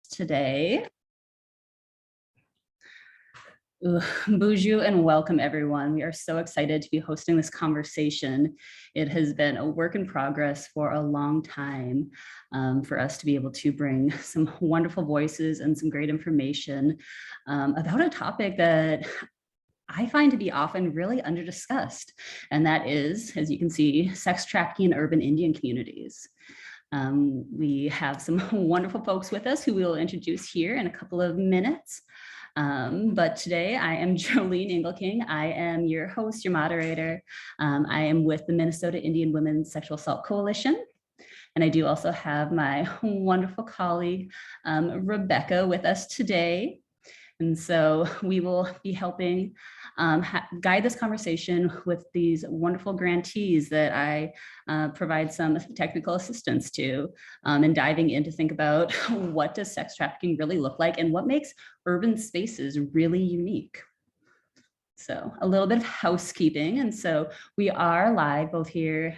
today. Bonjour and welcome everyone. We are so excited to be hosting this conversation. It has been a work in progress for a long time for us to be able to bring some wonderful voices and some great information about a topic that I find to be often really under-discussed, and that is, as you can see, sex trafficking in urban Indian communities. We have some wonderful folks with us who we will introduce here in a couple of minutes. But today I am Jolene Engelking. I am your host, your moderator. I am with the Minnesota Indian Women's Sexual Assault Coalition. And I do also have my wonderful colleague, Rebecca, with us today. And so we will be helping guide this conversation with these wonderful grantees that I provide some technical assistance to, and diving in to think about what does sex trafficking really look like and what makes urban spaces really unique. So a little bit of housekeeping. And so we are live both here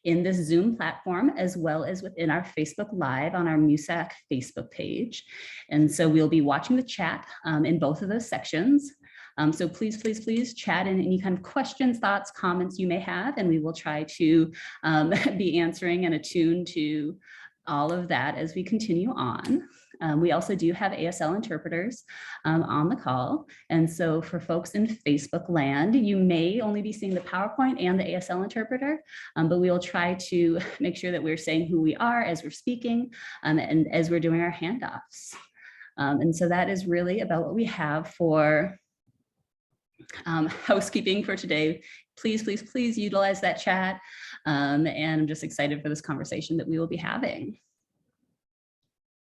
in this Zoom platform, as well as within our Facebook Live on our MIWSAC Facebook page. And so we'll be watching the chat in both of those sections. So please chat in any kind of questions, thoughts, comments you may have, and we will try to be answering and attuned to all of that as we continue on. We also do have Asl Interpreters on the call. And so for folks in Facebook land, you may only be seeing the PowerPoint and the Asl Interpreter, but we will try to make sure that we're saying who we are as we're speaking and as we're doing our handoffs. And so that is really about what we have for housekeeping for today. Please utilize that chat. And I'm just excited for this conversation that we will be having.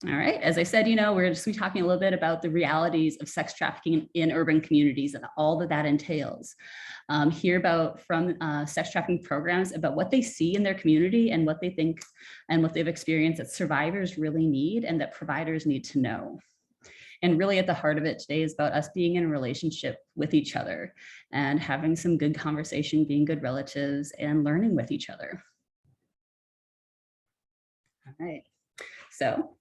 All right, as I said, we're just be talking a little bit about the realities of sex trafficking in urban communities and all that entails. Hear about from sex trafficking programs about what they see in their community and what they think and what they've experienced that survivors really need and that providers need to know. And really at the heart of it today is about us being in a relationship with each other and having some good conversation, being good relatives and learning with each other. All right, so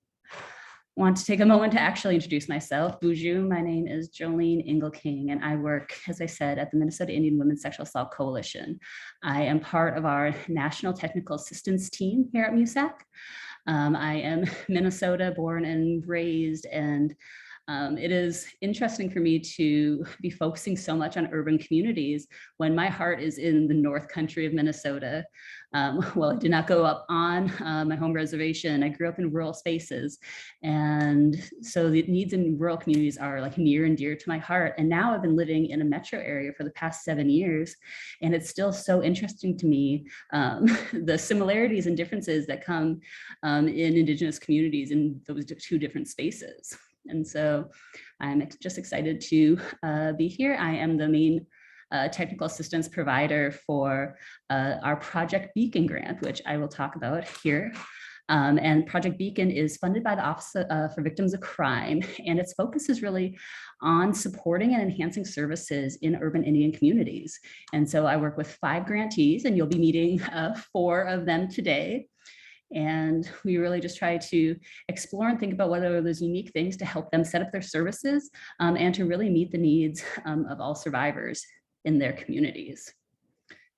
want to take a moment to actually introduce myself. Bonjour, my name is Jolene Engelking, and I work, as I said, at the Minnesota Indian Women's Sexual Assault Coalition. I am part of our National Technical Assistance team here at MIWSAC. I am Minnesota born and raised, and it is interesting for me to be focusing so much on urban communities when my heart is in the North Country of Minnesota. Well, I did not grow up on my home reservation. I grew up in rural spaces. And so the needs in rural communities are like near and dear to my heart. And now I've been living in a metro area for the past 7 years. And it's still so interesting to me, the similarities and differences that come in Indigenous communities in those two different spaces. And so I'm just excited to be here. I am the main technical assistance provider for our Project Beacon grant, which I will talk about here. And Project Beacon is funded by the Office for Victims of Crime, and its focus is really on supporting and enhancing services in urban Indian communities. And so I work with 5 grantees, and you'll be meeting 4 of them today. And we really just try to explore and think about what are those unique things to help them set up their services and to really meet the needs of all survivors in their communities.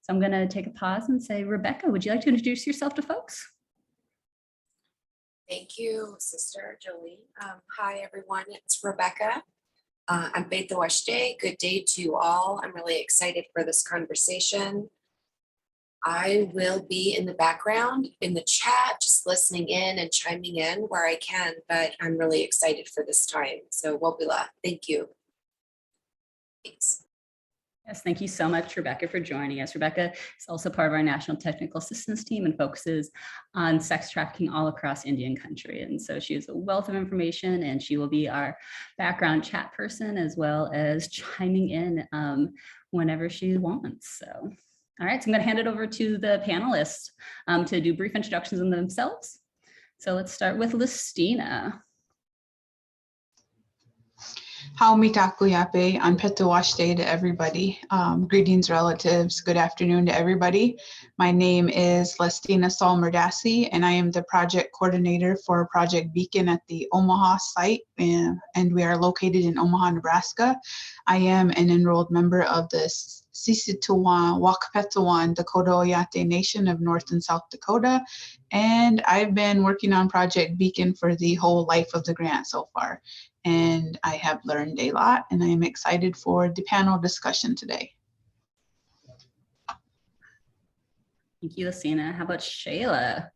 So I'm going to take a pause and say, Rebecca, would you like to introduce yourself to folks? Thank you, Sister Jolie. Hi, everyone. It's Rebecca. I'm Beitha Washday. Good day to you all. I'm really excited for this conversation. I will be in the background in the chat, just listening in and chiming in where I can, but I'm really excited for this time. So Wobula, thank you. Thanks. Yes, thank you so much, Rebecca, for joining us. Rebecca is also part of our National Technical Assistance team and focuses on sex trafficking all across Indian country. And so she has a wealth of information, and she will be our background chat person as well as chiming in whenever she wants. So. All right, so I'm going to hand it over to the panelists to do brief introductions on themselves. So let's start with Listina. Haumitakuyape, Anpetuwashte to everybody. Greetings, relatives. Good afternoon to everybody. My name is Lestina Salmerdassi, and I am the project coordinator for Project Beacon at the Omaha site, and we are located in Omaha, Nebraska. I am an enrolled member of the Sissetuan Wakpetuan Dakota Oyate Nation of North and South Dakota, and I've been working on Project Beacon for the whole life of the grant so far. And I have learned a lot, and I am excited for the panel discussion today. Thank you, Lucina. How about Shayla?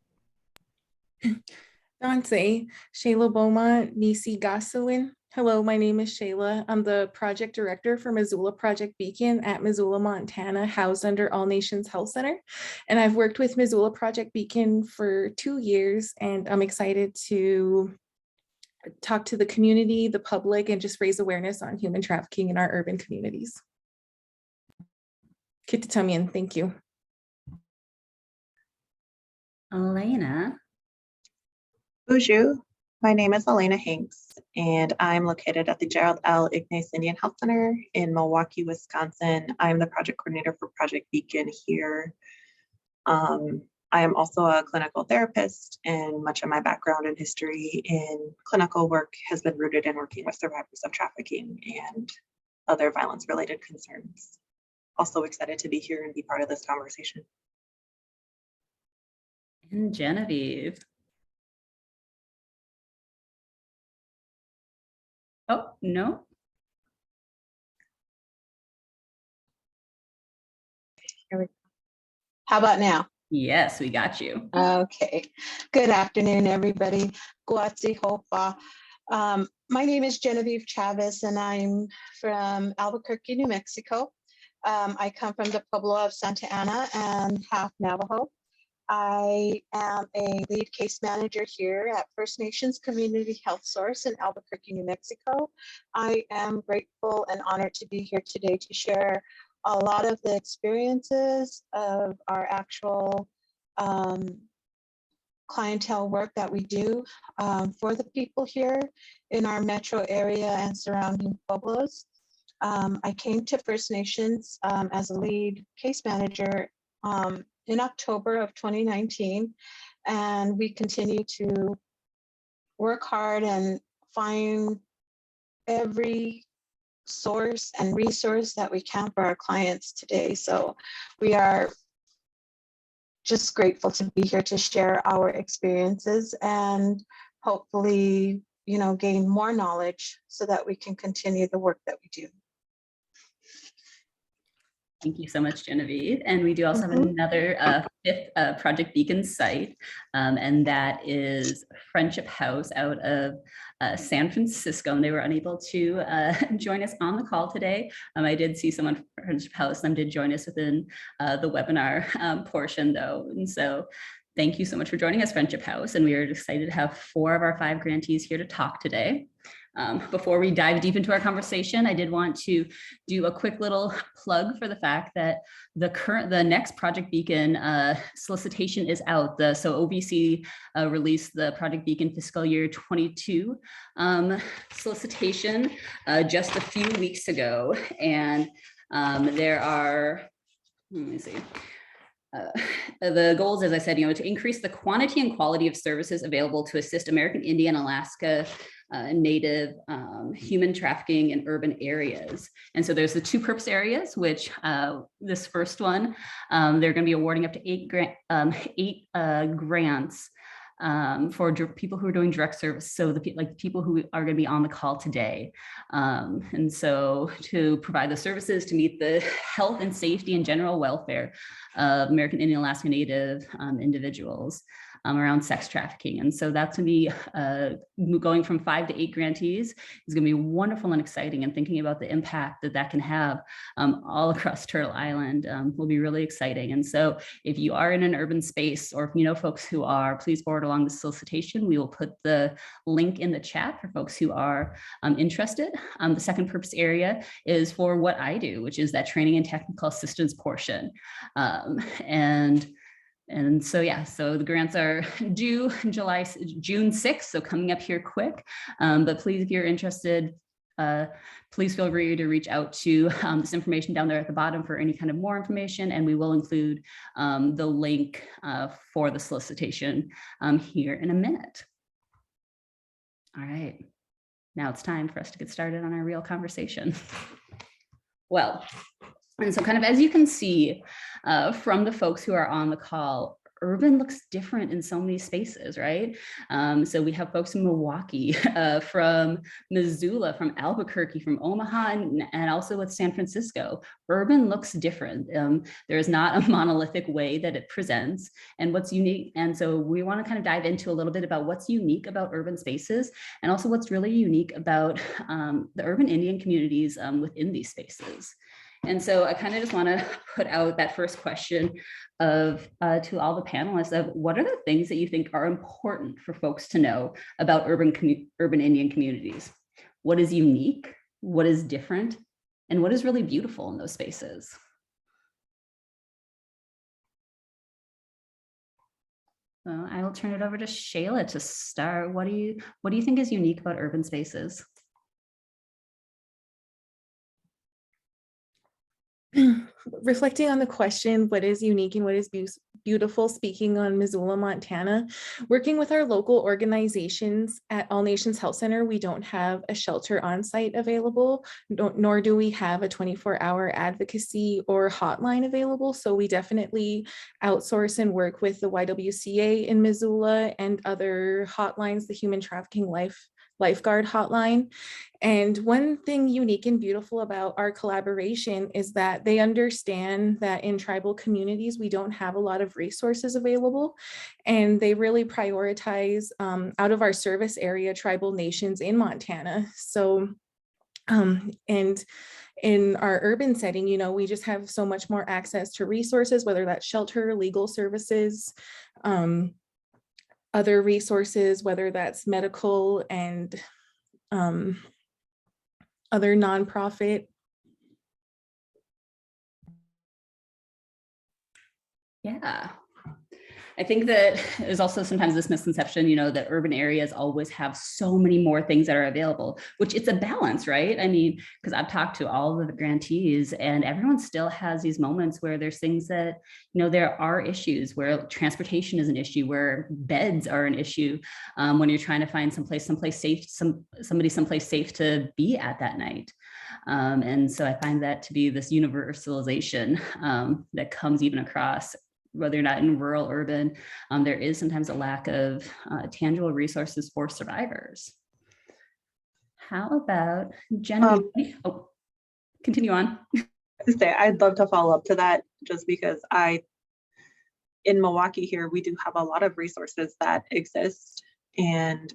Dante, Shayla Beaumont, Nisi Gosselin. Hello, my name is Shayla. I'm the project director for Missoula Project Beacon at Missoula, Montana, housed under All Nations Health Center. And I've worked with Missoula Project Beacon for 2 years, and I'm excited to talk to the community, the public, and just raise awareness on human trafficking in our urban communities. Kititamian, thank you. Elena. Bonjour, my name is Elena Hanks, and I'm located at the Gerald L. Ignace Indian Health Center in Milwaukee, Wisconsin. I'm the project coordinator for Project Beacon here. I am also a clinical therapist, and much of my background and history in clinical work has been rooted in working with survivors of trafficking and other violence-related concerns. Also excited to be here and be part of this conversation. And Genevieve. Oh, no. Here we go. How about now? Yes, we got you. Okay. Good afternoon, everybody. Guatsi Hopa. My name is Genevieve Chavez, and I'm from Albuquerque, New Mexico. I come from the Pueblo of Santa Ana and half Navajo. I am a lead case manager here at First Nations Community Health Source in Albuquerque, New Mexico. I am grateful and honored to be here today to share a lot of the experiences of our actual clientele work that we do for the people here in our metro area and surrounding pueblos. I came to First Nations as a lead case manager in October of 2019, and we continue to work hard and find every source and resource that we can for our clients today. So we are just grateful to be here to share our experiences and hopefully, you know, gain more knowledge so that we can continue the work that we do. Thank you so much, Genevieve. And we do also have another fifth Project Beacon site, and that is Friendship House out of San Francisco. And they were unable to join us on the call today. I did see someone from Friendship House, and did join us within the webinar portion, though. And so thank you so much for joining us, Friendship House. And we are excited to have 4 of our 5 grantees here to talk today. Before we dive deep into our conversation, I did want to do a quick little plug for the fact that the next Project Beacon solicitation is out. So OVC released the Project Beacon fiscal year 22 solicitation just a few weeks ago, and there are, let me see. The goals, as I said, to increase the quantity and quality of services available to assist American Indian, Alaska, Native human trafficking in urban areas. And so there's the 2 purpose areas, which this first one, they're going to be awarding up to 8 grants for people who are doing direct service. So the people who are going to be on the call today. And so to provide the services to meet the health and safety and general welfare of American Indian, Alaska Native individuals around sex trafficking. And so that's going to be going from 5 to 8 grantees is going to be wonderful and exciting, and thinking about the impact that that can have all across Turtle Island will be really exciting. And so if you are in an urban space, or if you know folks who are, please forward along the solicitation. We will put the link in the chat for folks who are interested. The second purpose area is for what I do, which is that training and technical assistance portion. And so, yeah, so the grants are due June 6th, so coming up here quick. But please, if you're interested, please feel free to reach out to this information down there at the bottom for any kind of more information, and we will include the link for the solicitation here in a minute. All right, now it's time for us to get started on our real conversation. Well, and so kind of as you can see from the folks who are on the call, urban looks different in so many spaces, right? So we have folks from Milwaukee, from Missoula, from Albuquerque, from Omaha, and also with San Francisco. Urban looks different. There is not a monolithic way that it presents and what's unique. And so we want to kind of dive into a little bit about what's unique about urban spaces and also what's really unique about the urban Indian communities within these spaces. And so I kind of just want to put out that first question of to all the panelists of what are the things that you think are important for folks to know about urban Indian communities? What is unique? What is different? And what is really beautiful in those spaces? So I will turn it over to Shayla to start. What do you think is unique about urban spaces? Reflecting on the question, what is unique and what is beautiful, speaking on Missoula, Montana, working with our local organizations at All Nations Health Center, we don't have a shelter on site available, nor do we have a 24-hour advocacy or hotline available. So we definitely outsource and work with the YWCA in Missoula and other hotlines, the Human Trafficking Lifeguard hotline. And one thing unique and beautiful about our collaboration is that they understand that in tribal communities, we don't have a lot of resources available. And they really prioritize out of our service area, tribal nations in Montana. So, and in our urban setting, you know, we just have so much more access to resources, whether that's shelter, legal services, other resources, whether that's medical and other nonprofit. Yeah. I think that there's also sometimes this misconception, you know, that urban areas always have so many more things that are available, which it's a balance, right? I mean, because I've talked to all of the grantees and everyone still has these moments where there's things that, you know, there are issues where transportation is an issue, where beds are an issue, when you're trying to find someplace safe, somebody someplace safe to be at that night. And so I find that to be this universalization that comes even across whether or not in rural, urban, there is sometimes a lack of tangible resources for survivors. How about Jenny? Oh, continue on. I'd love to follow up to that just because in Milwaukee here, we do have a lot of resources that exist. And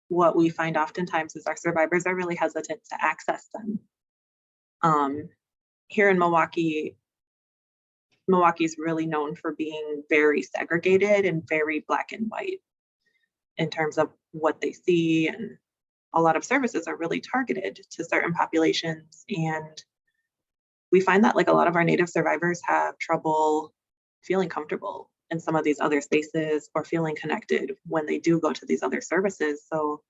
what we find oftentimes is our survivors are really hesitant to access them. Here in Milwaukee is really known for being very segregated and very black and white in terms of what they see. And a lot of services are really targeted to certain populations. And we find that like a lot of our Native survivors have trouble feeling comfortable in some of these other spaces or feeling connected when they do go to these other services. So,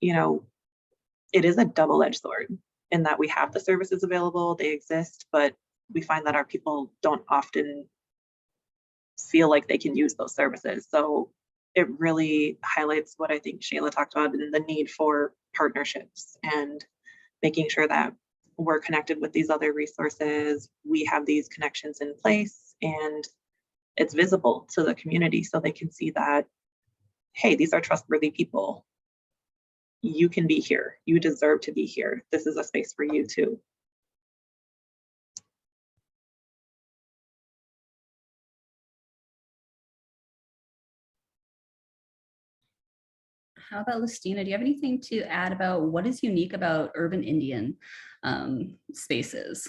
you know, it is a double-edged sword in that we have the services available, they exist, but we find that our people don't often feel like they can use those services. So it really highlights what I think Shayla talked about and the need for partnerships and making sure that we're connected with these other resources. We have these connections in place and it's visible to the community so they can see that, hey, these are trustworthy people. You can be here. You deserve to be here. This is a space for you too. How about Listina? Do you have anything to add about what is unique about urban Indian spaces?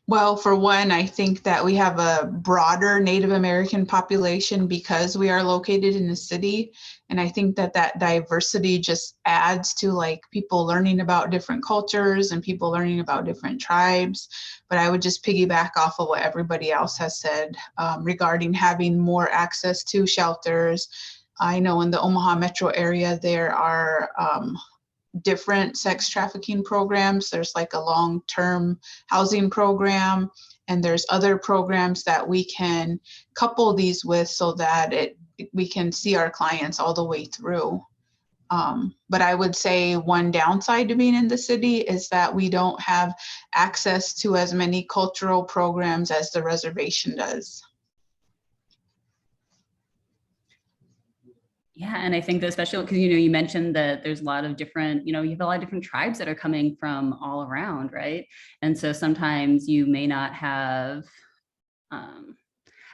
Well, for one, I think that we have a broader Native American population because we are located in the city. And I think that that diversity just adds to like people learning about different cultures and people learning about different tribes. But I would just piggyback off of what everybody else has said regarding having more access to shelters, I know in the Omaha metro area, there are different sex trafficking programs. There's like a long-term housing program, and there's other programs that we can couple these with so that we can see our clients all the way through. But I would say one downside to being in the city is that we don't have access to as many cultural programs as the reservation does. Yeah, and I think that especially because, you mentioned that there's a lot of different, you have a lot of different tribes that are coming from all around, right? And so sometimes you may not have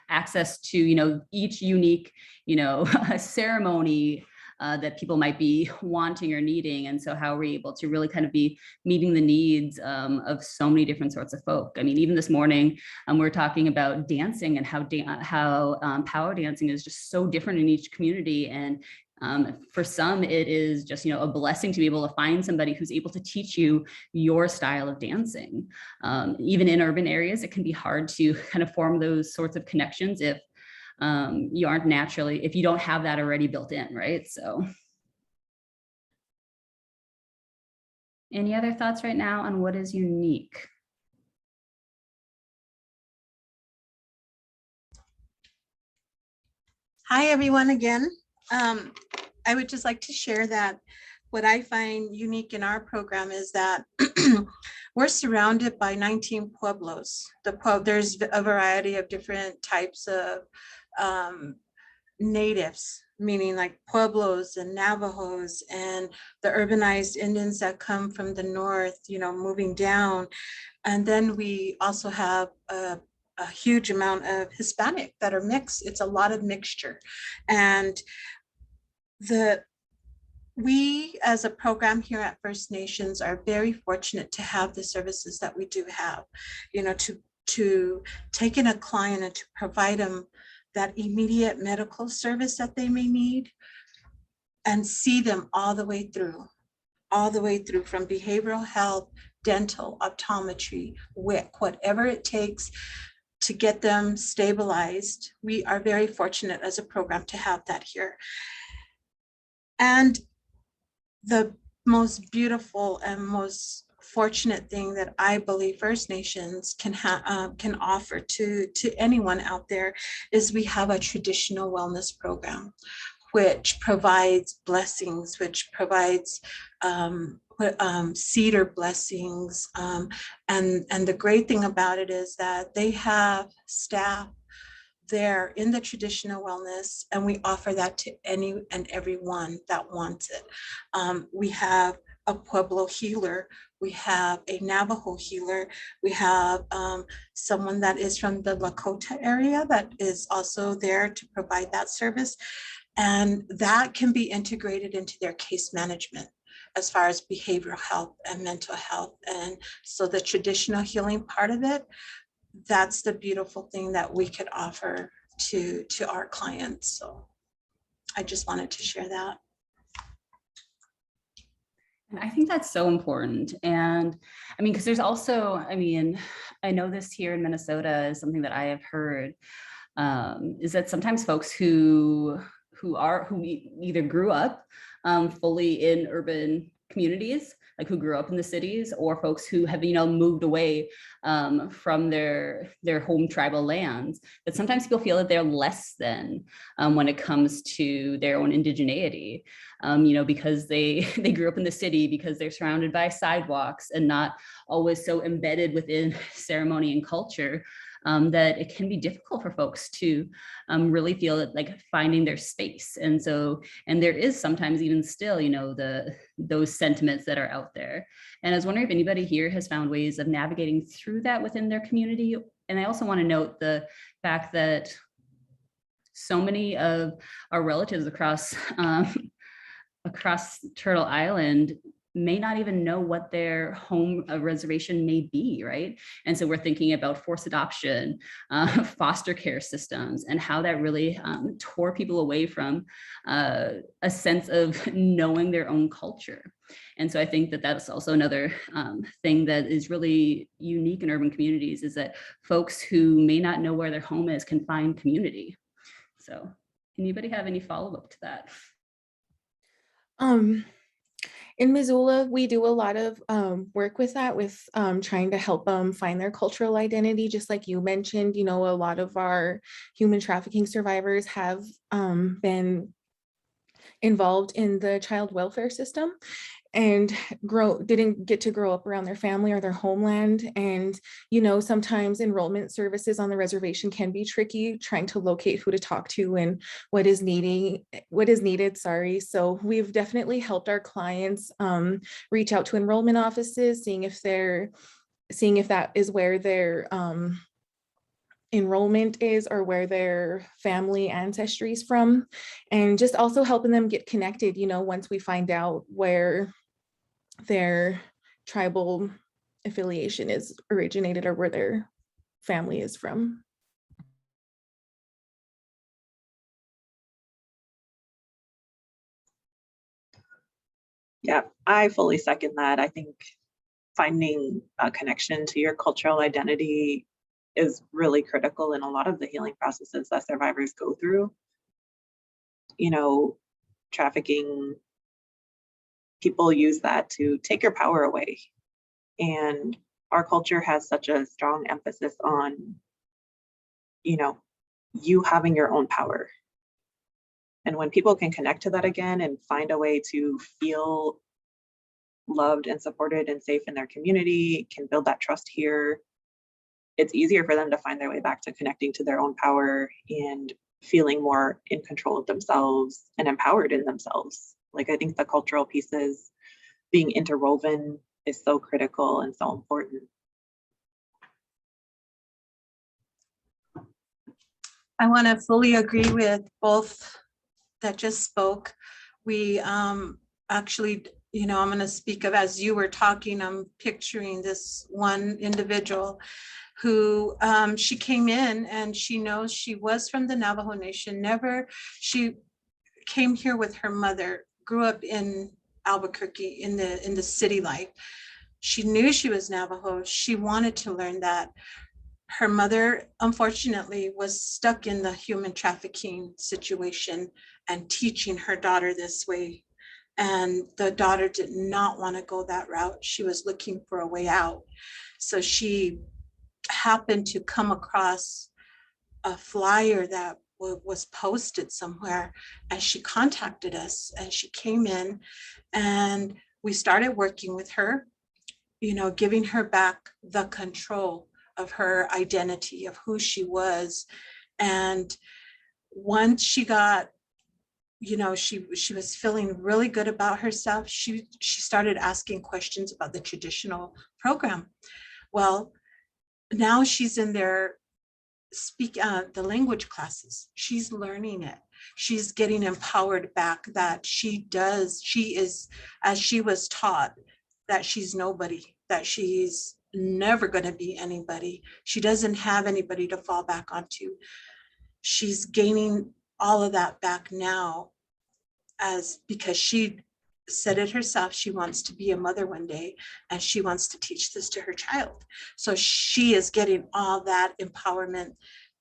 access to, each unique, ceremony that people might be wanting or needing. And so how are we able to really kind of be meeting the needs of so many different sorts of folk? I mean, even this morning, we're talking about dancing and how power dancing is just so different in each community. And for some, it is just, a blessing to be able to find somebody who's able to teach you your style of dancing. Even in urban areas, it can be hard to kind of form those sorts of connections if you aren't naturally, if you don't have that already built in, right? So any other thoughts right now on what is unique? Hi, everyone again. I would just like to share that what I find unique in our program is that we're surrounded by 19 pueblos. There's a variety of different types of natives, meaning like Pueblos and Navajos and the urbanized Indians that come from the north, moving down. And then we also have a huge amount of Hispanic that are mixed. It's a lot of mixture. And we as a program here at First Nations are very fortunate to have the services that we do have, to take in a client and to provide them that immediate medical service that they may need and see them all the way through from behavioral health, dental, optometry, WIC, whatever it takes to get them stabilized. We are very fortunate as a program to have that here. And the most beautiful and most fortunate thing that I believe First Nations can offer to anyone out there is we have a traditional wellness program, which provides blessings, which provides cedar blessings. And the great thing about it is that they have staff there in the traditional wellness, and we offer that to any and everyone that wants it. We have a Pueblo healer, we have a Navajo healer, we have someone that is from the Lakota area that is also there to provide that service. And that can be integrated into their case management as far as behavioral health and mental health. And so the traditional healing part of it, that's the beautiful thing that we could offer to our clients. So I just wanted to share that. And I think that's so important. And I mean, because there's also, I know this here in Minnesota is something that I have heard, is that sometimes folks who either grew up fully in urban communities, like who grew up in the cities, or folks who have, moved away from their home tribal lands, that sometimes people feel that they're less than when it comes to their own indigeneity, because they grew up in the city, because they're surrounded by sidewalks and not always so embedded within ceremony and culture. That it can be difficult for folks to really feel that, like, finding their space. And there is sometimes even still, those sentiments that are out there. And I was wondering if anybody here has found ways of navigating through that within their community. And I also want to note the fact that so many of our relatives across Turtle Island may not even know what their home reservation may be, right? And so we're thinking about forced adoption, foster care systems, and how that really tore people away from a sense of knowing their own culture. And so I think that that's also another thing that is really unique in urban communities, is that folks who may not know where their home is can find community. So Anybody have any follow-up to that? In Missoula, we do a lot of work with that, with trying to help them find their cultural identity. Just like you mentioned, you know, a lot of our human trafficking survivors have been involved in the child welfare system and didn't get to grow up around their family or their homeland. And, you know, sometimes enrollment services on the reservation can be tricky, trying to locate who to talk to and what is needed, sorry. So we've definitely helped our clients reach out to enrollment offices, seeing if that is where their enrollment is or where their family ancestry is from, and just also helping them get connected, you know, once we find out where their tribal affiliation is originated or where their family is from. Yeah, I fully second that. I think finding a connection to your cultural identity is really critical in a lot of the healing processes that survivors go through. You know, trafficking, people use that to take your power away. And our culture has such a strong emphasis on, you know, you having your own power. And when people can connect to that again and find a way to feel loved and supported and safe in their community, can build that trust here, it's easier for them to find their way back to connecting to their own power and feeling more in control of themselves and empowered in themselves. Like, I think the cultural pieces being interwoven is so critical and so important. I want to fully agree with both that just spoke. We actually, you know, I'm going to speak of, as you were talking, I'm picturing this one individual who she came in and she knows she was from the Navajo Nation. She came here with her mother, grew up in Albuquerque in the city life. She knew she was Navajo. She wanted to learn that. Her mother, unfortunately, was stuck in the human trafficking situation and teaching her daughter this way. And the daughter did not want to go that route. She was looking for a way out. So she happened to come across a flyer that was posted somewhere, and she contacted us and she came in and we started working with her, you know, giving her back the control of her identity, of who she was. And once she got, you know, she was feeling really good about herself, she started asking questions about the traditional program. Well, now she's in there the language classes. She's learning it. She's getting empowered back that she is, as she was taught, that she's nobody, that she's never going to be anybody. She doesn't have anybody to fall back onto. She's gaining all of that back now, because she said it herself, she wants to be a mother one day and she wants to teach this to her child. So she is getting all that empowerment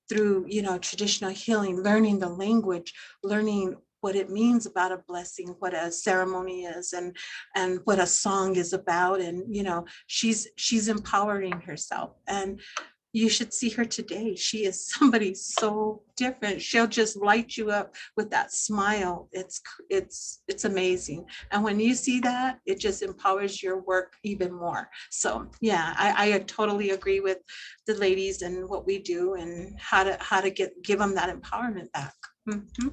through, you know, traditional healing, learning the language, learning what it means about a blessing, what a ceremony is, and what a song is about. And, you know, she's empowering herself. And you should see her today. She is somebody so different. She'll just light you up with that smile. It's amazing. And when you see that, it just empowers your work even more. So yeah, I totally agree with the ladies and what we do and how to give them that empowerment back. Mm-hmm.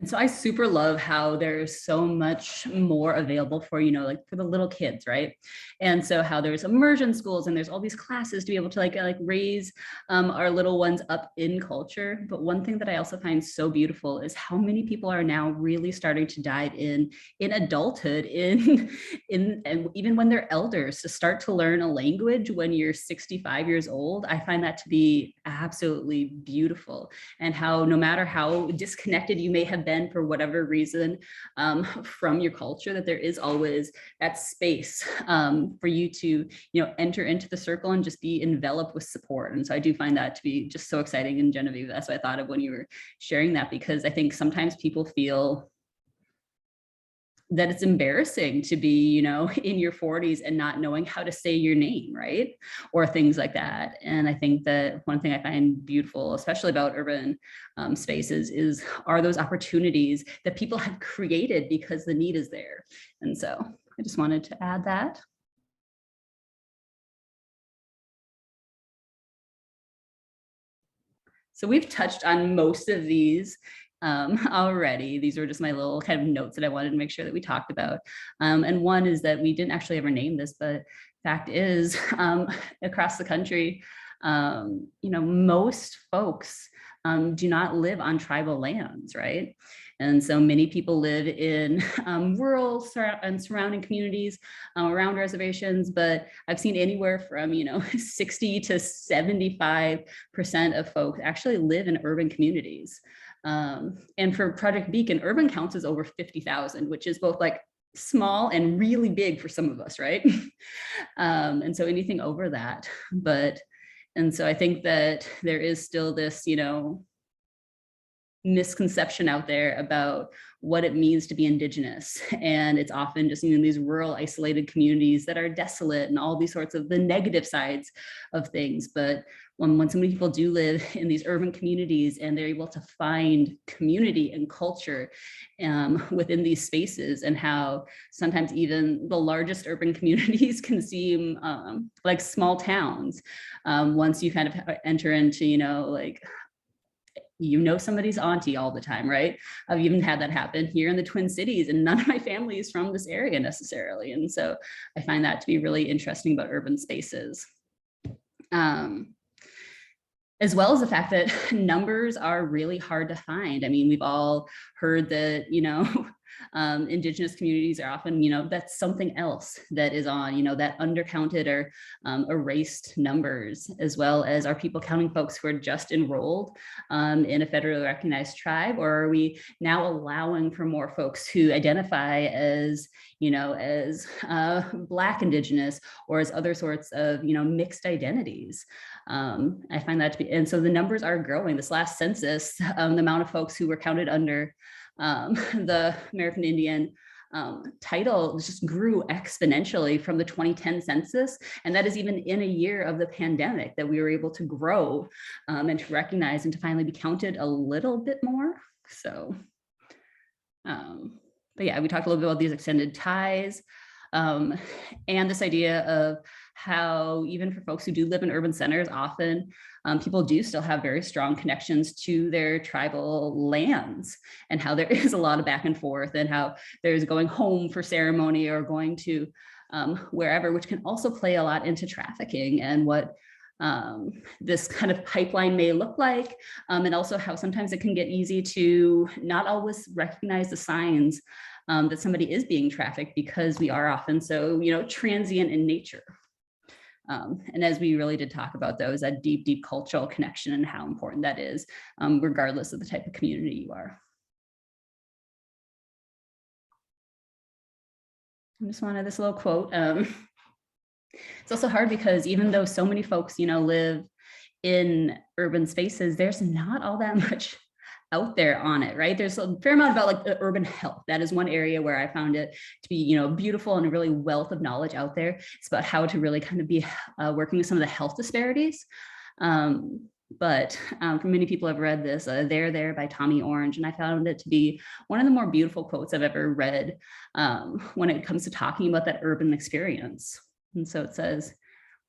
And so I super love how there's so much more available for, you know, like for the little kids, right? And so how there's immersion schools and there's all these classes to be able to like raise our little ones up in culture. But one thing that I also find so beautiful is how many people are now really starting to dive in adulthood, and even when they're elders, to start to learn a language when you're 65 years old. I find that to be absolutely beautiful, and how no matter how disconnected you may have been been for whatever reason from your culture, that there is always that space for you to, enter into the circle and just be enveloped with support. And so I do find that to be just so exciting. And Genevieve, that's what I thought of when you were sharing that, because I think sometimes people feel that it's embarrassing to be, in your 40s and not knowing how to say your name, right? Or things like that. And I think that one thing I find beautiful, especially about urban spaces, are those opportunities that people have created because the need is there. And so I just wanted to add that. So we've touched on most of these already. These were just my little kind of notes that I wanted to make sure that we talked about. And one is that we didn't actually ever name this, but fact is, across the country, most folks do not live on tribal lands, right? And so many people live in rural and surrounding communities around reservations, but I've seen anywhere from, 60 to 75% of folks actually live in urban communities. And for Project Beacon, urban counts is over 50,000, which is both like small and really big for some of us, right? And so anything over that, and so I think that there is still this, misconception out there about what it means to be Indigenous. And it's often just, these rural isolated communities that are desolate and all these sorts of the negative sides of things. But when so many people do live in these urban communities and they're able to find community and culture within these spaces, and how sometimes even the largest urban communities can seem like small towns once you kind of enter into, somebody's auntie all the time, right? I've even had that happen here in the Twin Cities, and none of my family is from this area necessarily. And so I find that to be really interesting about urban spaces. As well as the fact that numbers are really hard to find. I mean, we've all heard that, Indigenous communities are often, that's something else that is on, that undercounted or erased numbers, as well as are people counting folks who are just enrolled in a federally recognized tribe, or are we now allowing for more folks who identify as, as Black Indigenous or as other sorts of, mixed identities? I find that to be, and so the numbers are growing. This last census, the amount of folks who were counted under the American Indian title just grew exponentially from the 2010 census. And that is even in a year of the pandemic that we were able to grow and to recognize and to finally be counted a little bit more. So, but yeah, we talked a little bit about these extended ties and this idea of how even for folks who do live in urban centers, often people do still have very strong connections to their tribal lands, and how there is a lot of back and forth, and how there's going home for ceremony or going to wherever, which can also play a lot into trafficking and what this kind of pipeline may look like, and also how sometimes it can get easy to not always recognize the signs that somebody is being trafficked, because we are often so, transient in nature. And as we really did talk about those, that deep, deep cultural connection and how important that is, regardless of the type of community you are. I just wanted this little quote. It's also hard because even though so many folks, live in urban spaces, there's not all that much out there on it, right? There's a fair amount about like urban health. That is one area where I found it to be, beautiful and a really wealth of knowledge out there. It's about how to really kind of be working with some of the health disparities. But for many people have read this, There by Tommy Orange, and I found it to be one of the more beautiful quotes I've ever read when it comes to talking about that urban experience. And so it says,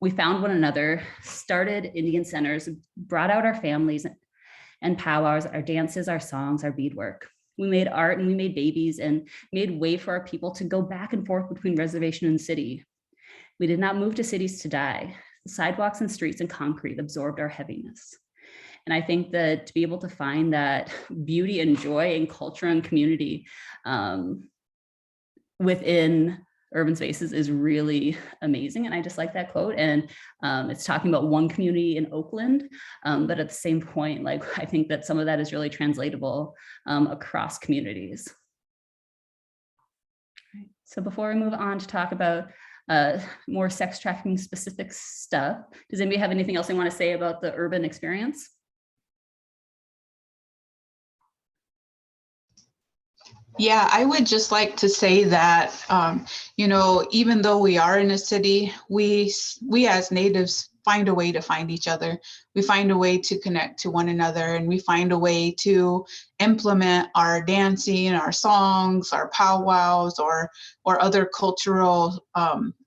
"We found one another, started Indian centers, brought out our families and powwows, our dances, our songs, our beadwork. We made art and we made babies and made way for our people to go back and forth between reservation and city. We did not move to cities to die. The sidewalks and streets and concrete absorbed our heaviness." And I think that to be able to find that beauty and joy and culture and community within urban spaces is really amazing. And I just like that quote. And it's talking about one community in Oakland, but at the same point, like, I think that some of that is really translatable across communities. So before we move on to talk about more sex trafficking specific stuff, does anybody have anything else they want to say about the urban experience? Yeah, I would just like to say that, you know, even though we are in a city, we as natives find a way to find each other. We find a way to connect to one another, and we find a way to implement our dancing, our songs, our powwows, or other cultural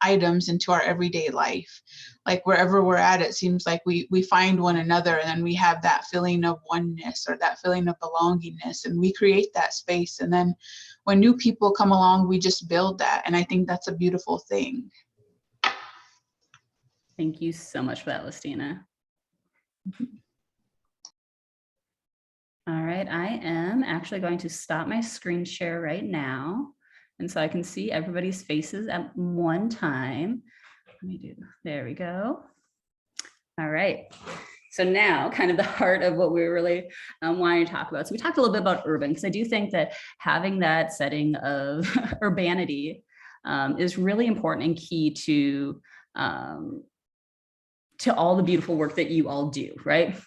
items into our everyday life. Like wherever we're at, it seems like we find one another, and then we have that feeling of oneness or that feeling of belongingness, and we create that space. And then when new people come along, we just build that. And I think that's a beautiful thing. Thank you so much for that, Listina. All right, I am actually going to stop my screen share right now. And so I can see everybody's faces at one time. Let me do, there we go. All right. So now kind of the heart of what we were really wanting to talk about. So we talked a little bit about urban, because I do think that having that setting of urbanity is really important and key to all the beautiful work that you all do, right?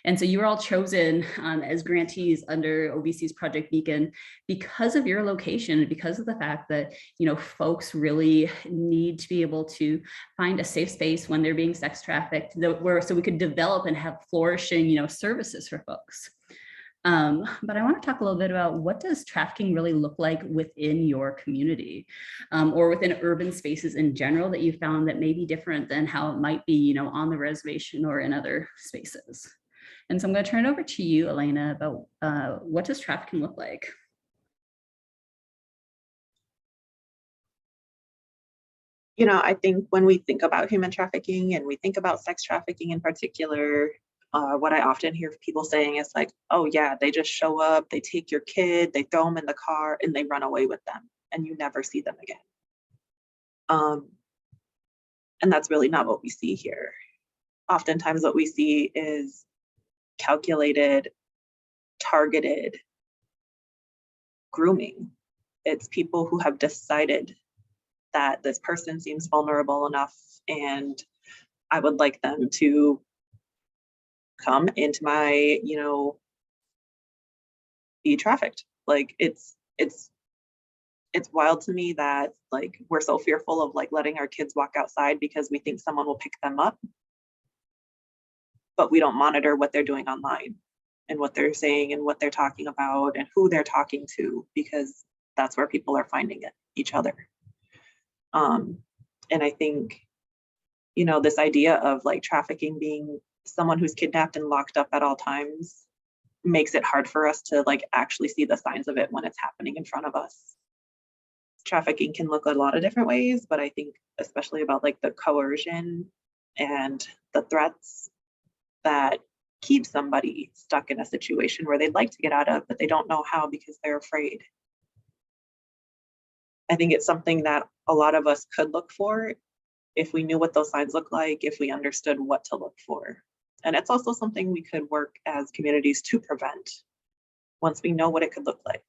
And so you were all chosen as grantees under OVC's Project Beacon because of your location and because of the fact that, you know, folks really need to be able to find a safe space when they're being sex trafficked, so we could develop and have flourishing, you know, services for folks. But I want to talk a little bit about, what does trafficking really look like within your community, or within urban spaces in general, that you found that may be different than how it might be, you know, on the reservation or in other spaces. And so I'm going to turn it over to you, Elena, about what does trafficking look like? You know, I think when we think about human trafficking and we think about sex trafficking in particular, what I often hear people saying is like, oh yeah, they just show up, they take your kid, they throw them in the car, and they run away with them, and you never see them again. And that's really not what we see here. Oftentimes what we see is calculated, targeted grooming. It's people who have decided that this person seems vulnerable enough, and I would like them to come into my, you know, be trafficked. Like it's wild to me that like we're so fearful of like letting our kids walk outside because we think someone will pick them up, but we don't monitor what they're doing online and what they're saying and what they're talking about and who they're talking to, because that's where people are finding it, each other. And I think, you know, this idea of like trafficking being someone who's kidnapped and locked up at all times makes it hard for us to like actually see the signs of it when it's happening in front of us. Trafficking can look a lot of different ways, but I think especially about like the coercion and the threats that keep somebody stuck in a situation where they'd like to get out of, but they don't know how because they're afraid. I think it's something that a lot of us could look for if we knew what those signs look like, if we understood what to look for. And it's also something we could work as communities to prevent once we know what it could look like.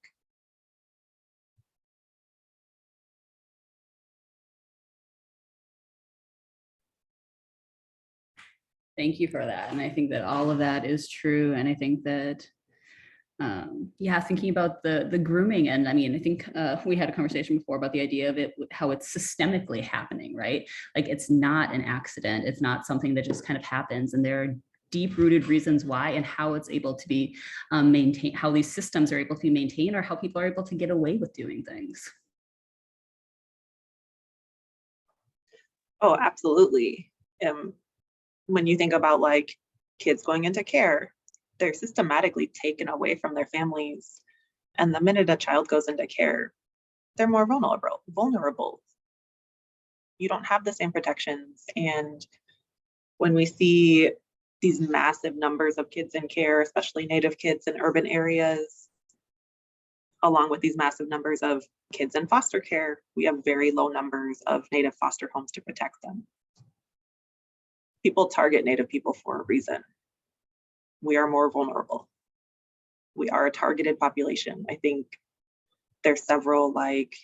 Thank you for that. And I think that all of that is true. And I think that, yeah, thinking about the grooming, and I mean, I think we had a conversation before about the idea of it, how it's systemically happening, right? Like it's not an accident. It's not something that just kind of happens. And there are deep-rooted reasons why, and how it's able to be maintained, how these systems are able to be maintained, or how people are able to get away with doing things. Oh, absolutely. When you think about like kids going into care, they're systematically taken away from their families. And the minute a child goes into care, they're more vulnerable. You don't have the same protections. And when we see these massive numbers of kids in care, especially Native kids in urban areas, along with these massive numbers of kids in foster care, we have very low numbers of Native foster homes to protect them. People target Native people for a reason. We are more vulnerable. We are a targeted population. I think there's several like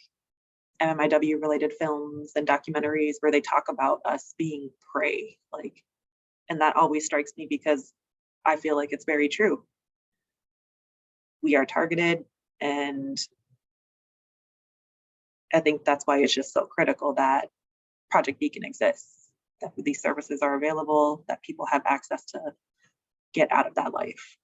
MIW related films and documentaries where they talk about us being prey, like, and that always strikes me because I feel like it's very true. We are targeted, and I think that's why it's just so critical that Project Beacon exists, that these services are available, that people have access to get out of that life.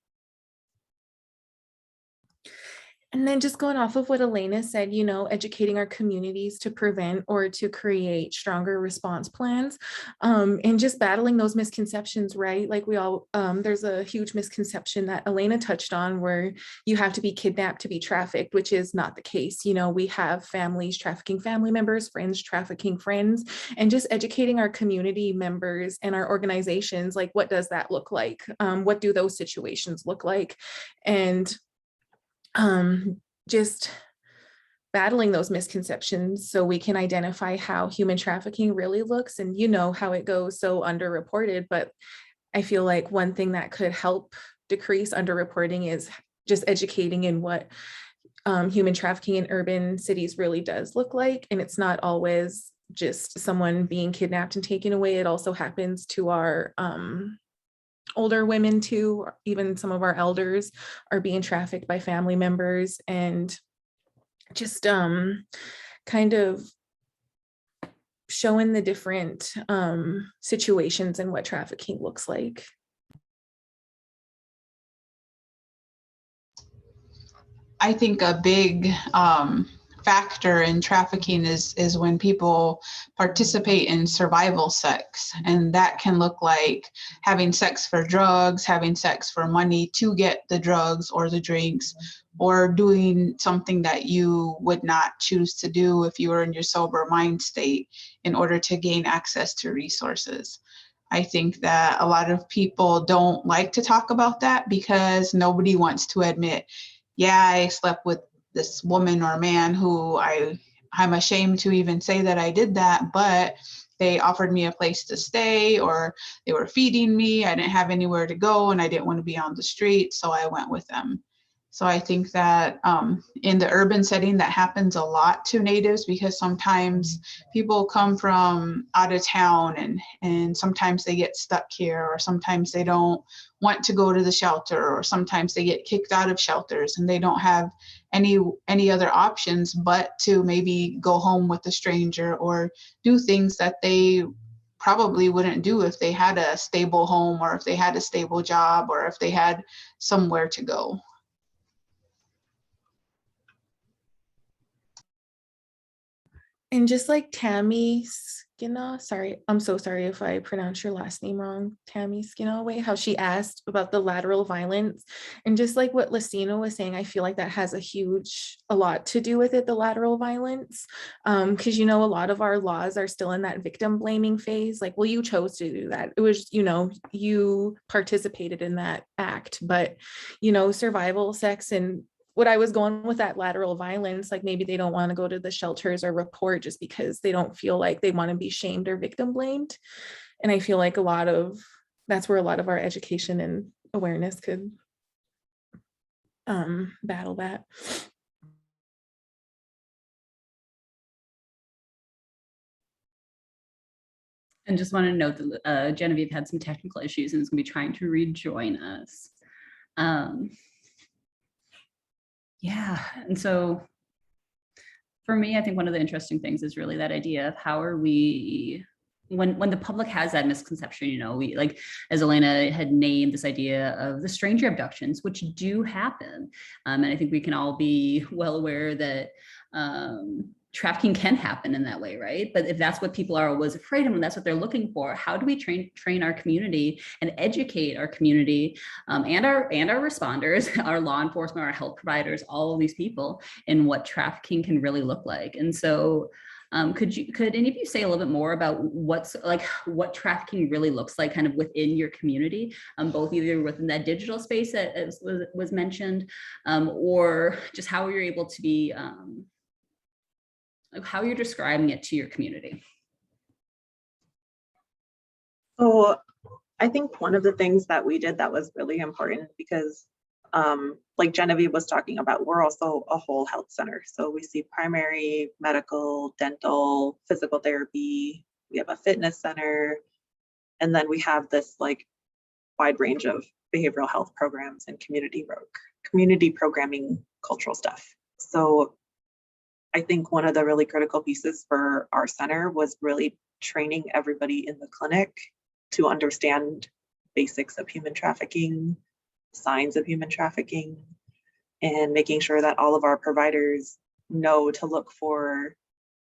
And then just going off of what Elena said, you know, educating our communities to prevent or to create stronger response plans, and just battling those misconceptions, right? Like we all, there's a huge misconception that Elena touched on where you have to be kidnapped to be trafficked, which is not the case. You know, we have families trafficking family members, friends trafficking friends, and just educating our community members and our organizations, like what does that look like? What do those situations look like? And just battling those misconceptions so we can identify how human trafficking really looks. And you know how it goes so underreported, but I feel like one thing that could help decrease underreporting is just educating in what human trafficking in urban cities really does look like. And it's not always just someone being kidnapped and taken away. It also happens to our older women too. Even some of our elders are being trafficked by family members, and just kind of showing the different situations and what trafficking looks like. I think a big factor in trafficking is when people participate in survival sex, and that can look like having sex for drugs, having sex for money to get the drugs or the drinks, or doing something that you would not choose to do if you were in your sober mind state in order to gain access to resources. I think that a lot of people don't like to talk about that because nobody wants to admit, yeah, I slept with this woman or man who I'm ashamed to even say that I did that, but they offered me a place to stay, or they were feeding me. I didn't have anywhere to go and I didn't want to be on the street, so I went with them. So I think that in the urban setting, that happens a lot to Natives because sometimes people come from out of town and sometimes they get stuck here, or sometimes they don't want to go to the shelter, or sometimes they get kicked out of shelters and they don't have any other options but to maybe go home with a stranger or do things that they probably wouldn't do if they had a stable home, or if they had a stable job, or if they had somewhere to go. And just like Tammy Skina, sorry, I'm so sorry if I pronounce your last name wrong, Tammy Skina, how she asked about the lateral violence, and just like what Lucina was saying, I feel like that has a lot to do with it, the lateral violence, because you know, a lot of our laws are still in that victim blaming phase, like, well, you chose to do that, it was, you know, you participated in that act, but you know, survival sex and what I was going with that lateral violence, like maybe they don't want to go to the shelters or report just because they don't feel like they want to be shamed or victim blamed. And I feel like that's where a lot of our education and awareness could battle that. And just want to note that Genevieve had some technical issues and is going to be trying to rejoin us. Yeah, and so for me, I think one of the interesting things is really that idea of how are we, when the public has that misconception, you know, we, like, as Elena had named, this idea of the stranger abductions, which do happen. And I think we can all be well aware that trafficking can happen in that way, right? But if that's what people are always afraid of and that's what they're looking for, how do we train our community and educate our community and our responders, our law enforcement, our health providers, all of these people in what trafficking can really look like? And so Could any of you say a little bit more about what trafficking really looks like kind of within your community, both either within that digital space that was mentioned, or just how you're able to be, how you're describing it to your community? So I think one of the things that we did that was really important because like Genevieve was talking about, we're also a whole health center. So we see primary, medical, dental, physical therapy, we have a fitness center, and then we have this like wide range of behavioral health programs and community programming, cultural stuff. So I think one of the really critical pieces for our center was really training everybody in the clinic to understand basics of human trafficking, signs of human trafficking, and making sure that all of our providers know to look for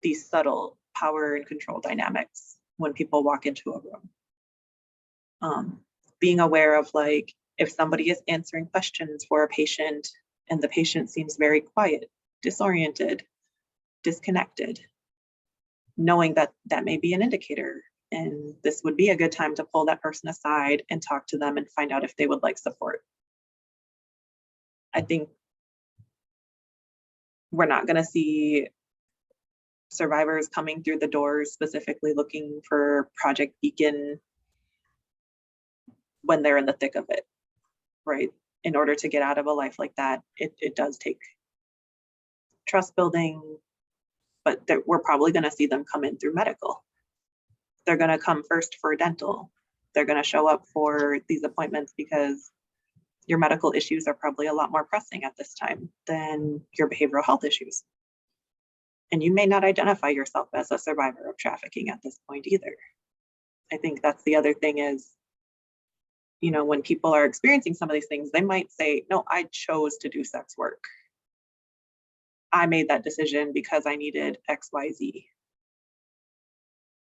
these subtle power and control dynamics when people walk into a room. Being aware of like, if somebody is answering questions for a patient and the patient seems very quiet, disoriented, disconnected, knowing that that may be an indicator. And this would be a good time to pull that person aside and talk to them and find out if they would like support. I think we're not going to see survivors coming through the doors specifically looking for Project Beacon when they're in the thick of it, right? In order to get out of a life like that, it does take trust building, but we're probably going to see them come in through medical. They're going to come first for dental. They're going to show up for these appointments because your medical issues are probably a lot more pressing at this time than your behavioral health issues. And you may not identify yourself as a survivor of trafficking at this point either. I think that's the other thing is, you know, when people are experiencing some of these things, they might say, no, I chose to do sex work. I made that decision because I needed X, Y, Z.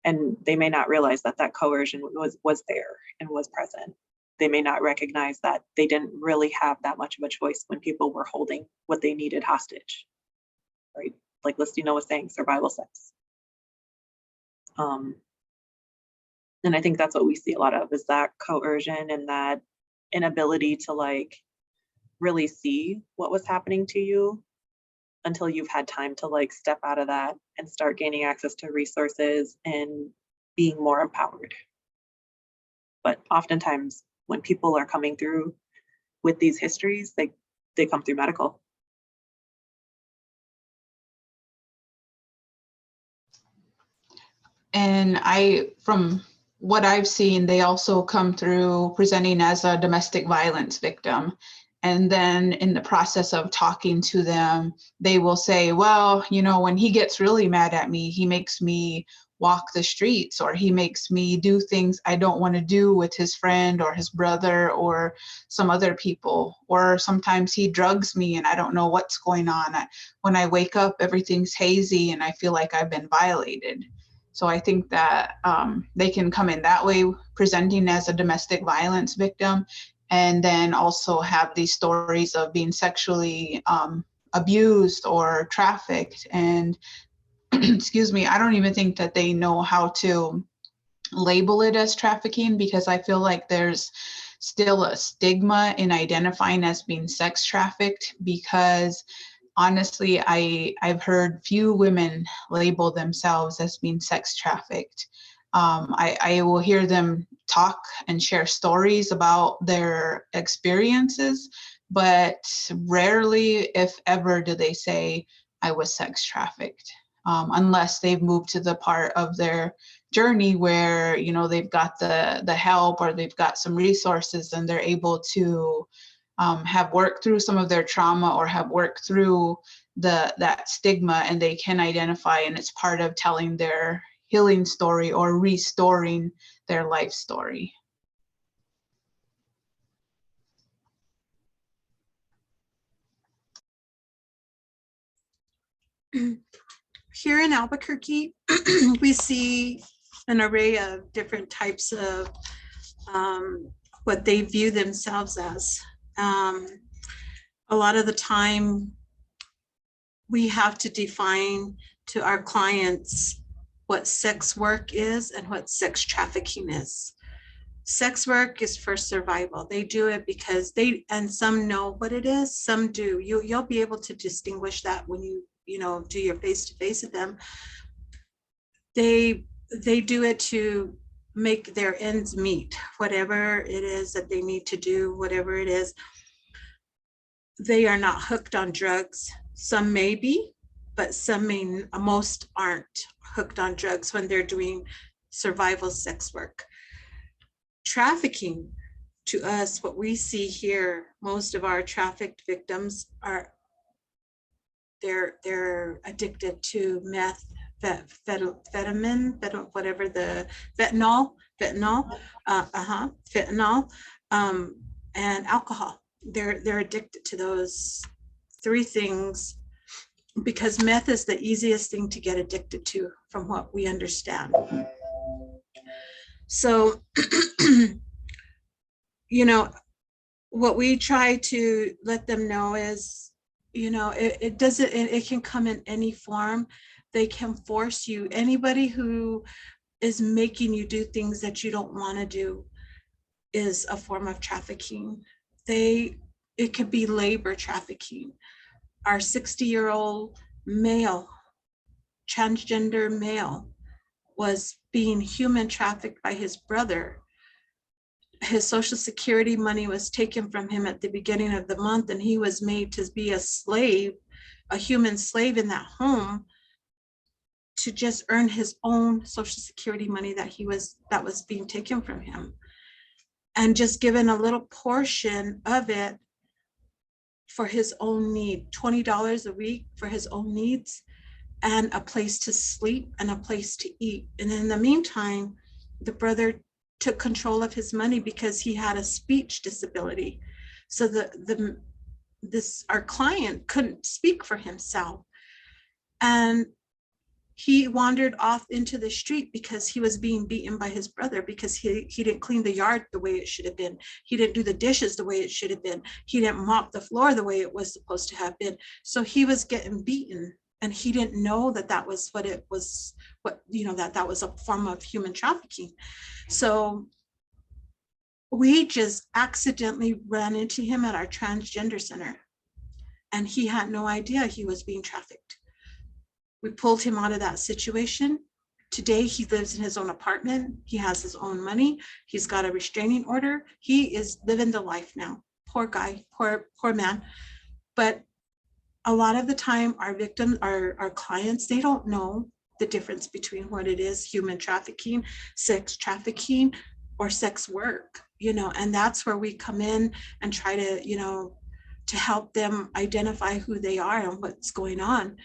And they may not realize that that coercion was there and was present. They may not recognize that they didn't really have that much of a choice when people were holding what they needed hostage, right? Like Listina was saying, survival sex. And I think that's what we see a lot of is that coercion and that inability to like really see what was happening to you until you've had time to like step out of that and start gaining access to resources and being more empowered. But oftentimes when people are coming through with these histories, they come through medical. And from what I've seen, they also come through presenting as a domestic violence victim. And then in the process of talking to them, they will say, well, you know, when he gets really mad at me, he makes me walk the streets, or he makes me do things I don't want to do with his friend or his brother or some other people. Or sometimes he drugs me and I don't know what's going on. When I wake up, everything's hazy and I feel like I've been violated. So I think that they can come in that way, presenting as a domestic violence victim, and then also have these stories of being sexually abused or trafficked. And excuse me, I don't even think that they know how to label it as trafficking, because I feel like there's still a stigma in identifying as being sex trafficked, because honestly, I've heard few women label themselves as being sex trafficked. I will hear them talk and share stories about their experiences, but rarely, if ever, do they say, I was sex trafficked, unless they've moved to the part of their journey where, you know, they've got the help or they've got some resources and they're able to have worked through some of their trauma or have worked through that stigma, and they can identify, and it's part of telling their healing story or restoring their life story. Here in Albuquerque, we see an array of different types of what they view themselves as. A lot of the time, we have to define to our clients what sex work is and what sex trafficking is. Sex work is for survival. They do it because and some know what it is, some do. You'll be able to distinguish that when you do your face-to-face with them. They do it to make their ends meet, whatever it is that they need to do, whatever it is. They are not hooked on drugs. Some may be, but most aren't hooked on drugs when they're doing survival sex work. Trafficking, to us, what we see here, most of our trafficked victims are, they're addicted to meth, fentanyl, whatever the fentanyl, and alcohol. They're addicted to those three things because meth is the easiest thing to get addicted to, from what we understand. So, what we try to let them know is, it can come in any form. They can force you. Anybody who is making you do things that you don't want to do is a form of trafficking. It could be labor trafficking. Our 60-year-old male, transgender male, was being human trafficked by his brother. His Social Security money was taken from him at the beginning of the month, and he was made to be a slave, a human slave in that home, to just earn his own Social Security money that was being taken from him, and just given a little portion of it for his own need, $20 a week for his own needs, and a place to sleep and a place to eat. And in the meantime, the brother took control of his money because he had a speech disability. So our client couldn't speak for himself. And he wandered off into the street because he was being beaten by his brother, because he didn't clean the yard the way it should have been. He didn't do the dishes the way it should have been. He didn't mop the floor the way it was supposed to have been. So he was getting beaten, and he didn't know that was what it was, that was a form of human trafficking. So we just accidentally ran into him at our transgender center, and he had no idea he was being trafficked. We pulled him out of that situation. Today, he lives in his own apartment. He has his own money. He's got a restraining order. He is living the life now. Poor guy, poor man. But a lot of the time, our victims, our clients, they don't know the difference between what it is, human trafficking, sex trafficking, or sex work, and that's where we come in and try to help them identify who they are and what's going on.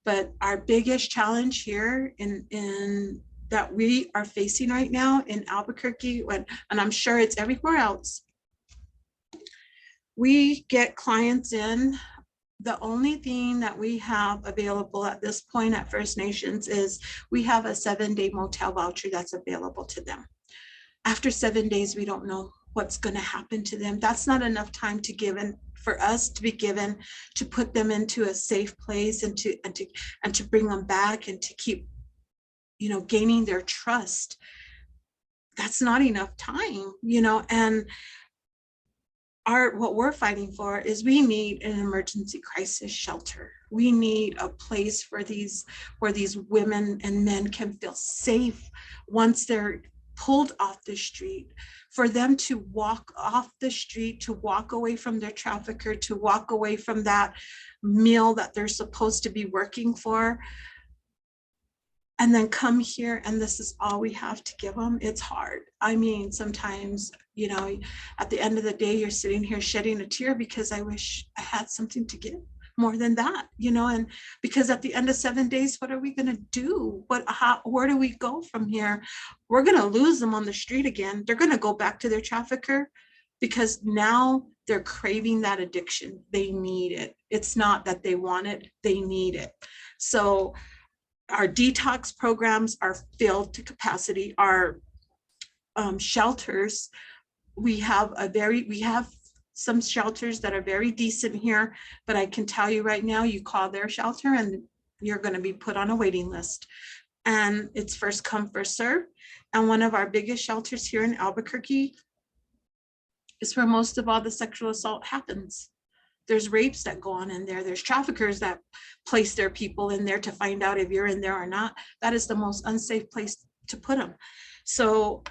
But our biggest challenge here in that we are facing right now in Albuquerque, and I'm sure it's everywhere else, we get clients in. The only thing that we have available at this point at First Nations is we have a 7-day motel voucher that's available to them. After 7 days, we don't know what's going to happen to them. That's not enough time for us to be given to put them into a safe place and to bring them back and to keep, gaining their trust. That's not enough time, and what we're fighting for is we need an emergency crisis shelter. We need a place where these women and men can feel safe once they're pulled off the street, for them to walk off the street, to walk away from their trafficker, to walk away from that meal that they're supposed to be working for, and then come here and this is all we have to give them. It's hard. I mean, sometimes, at the end of the day, you're sitting here shedding a tear because I wish I had something to give more than that, and because at the end of 7 days, what are we going to do? Where do we go from here? We're going to lose them on the street again. They're going to go back to their trafficker because now they're craving that addiction. They need it. It's not that they want it, they need it. So our detox programs are filled to capacity. Our shelters, we have some shelters that are very decent here, but I can tell you right now, you call their shelter and you're going to be put on a waiting list. And it's first come, first serve. And one of our biggest shelters here in Albuquerque is where most of all the sexual assault happens. There's rapes that go on in there. There's traffickers that place their people in there to find out if you're in there or not. That is the most unsafe place to put them. So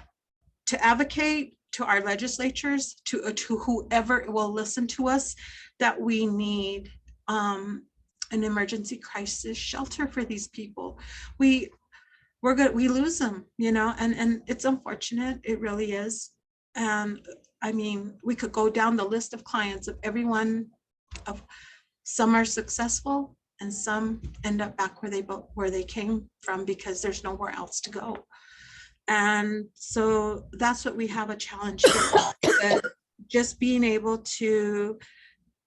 to advocate to our legislatures, to whoever will listen to us, that we need an emergency crisis shelter for these people. We lose them, you know, and it's unfortunate. It really is. And I mean, we could go down the list of clients of everyone. Some are successful and some end up back where they came from because there's nowhere else to go. And so that's what we have a challenge with, just being able to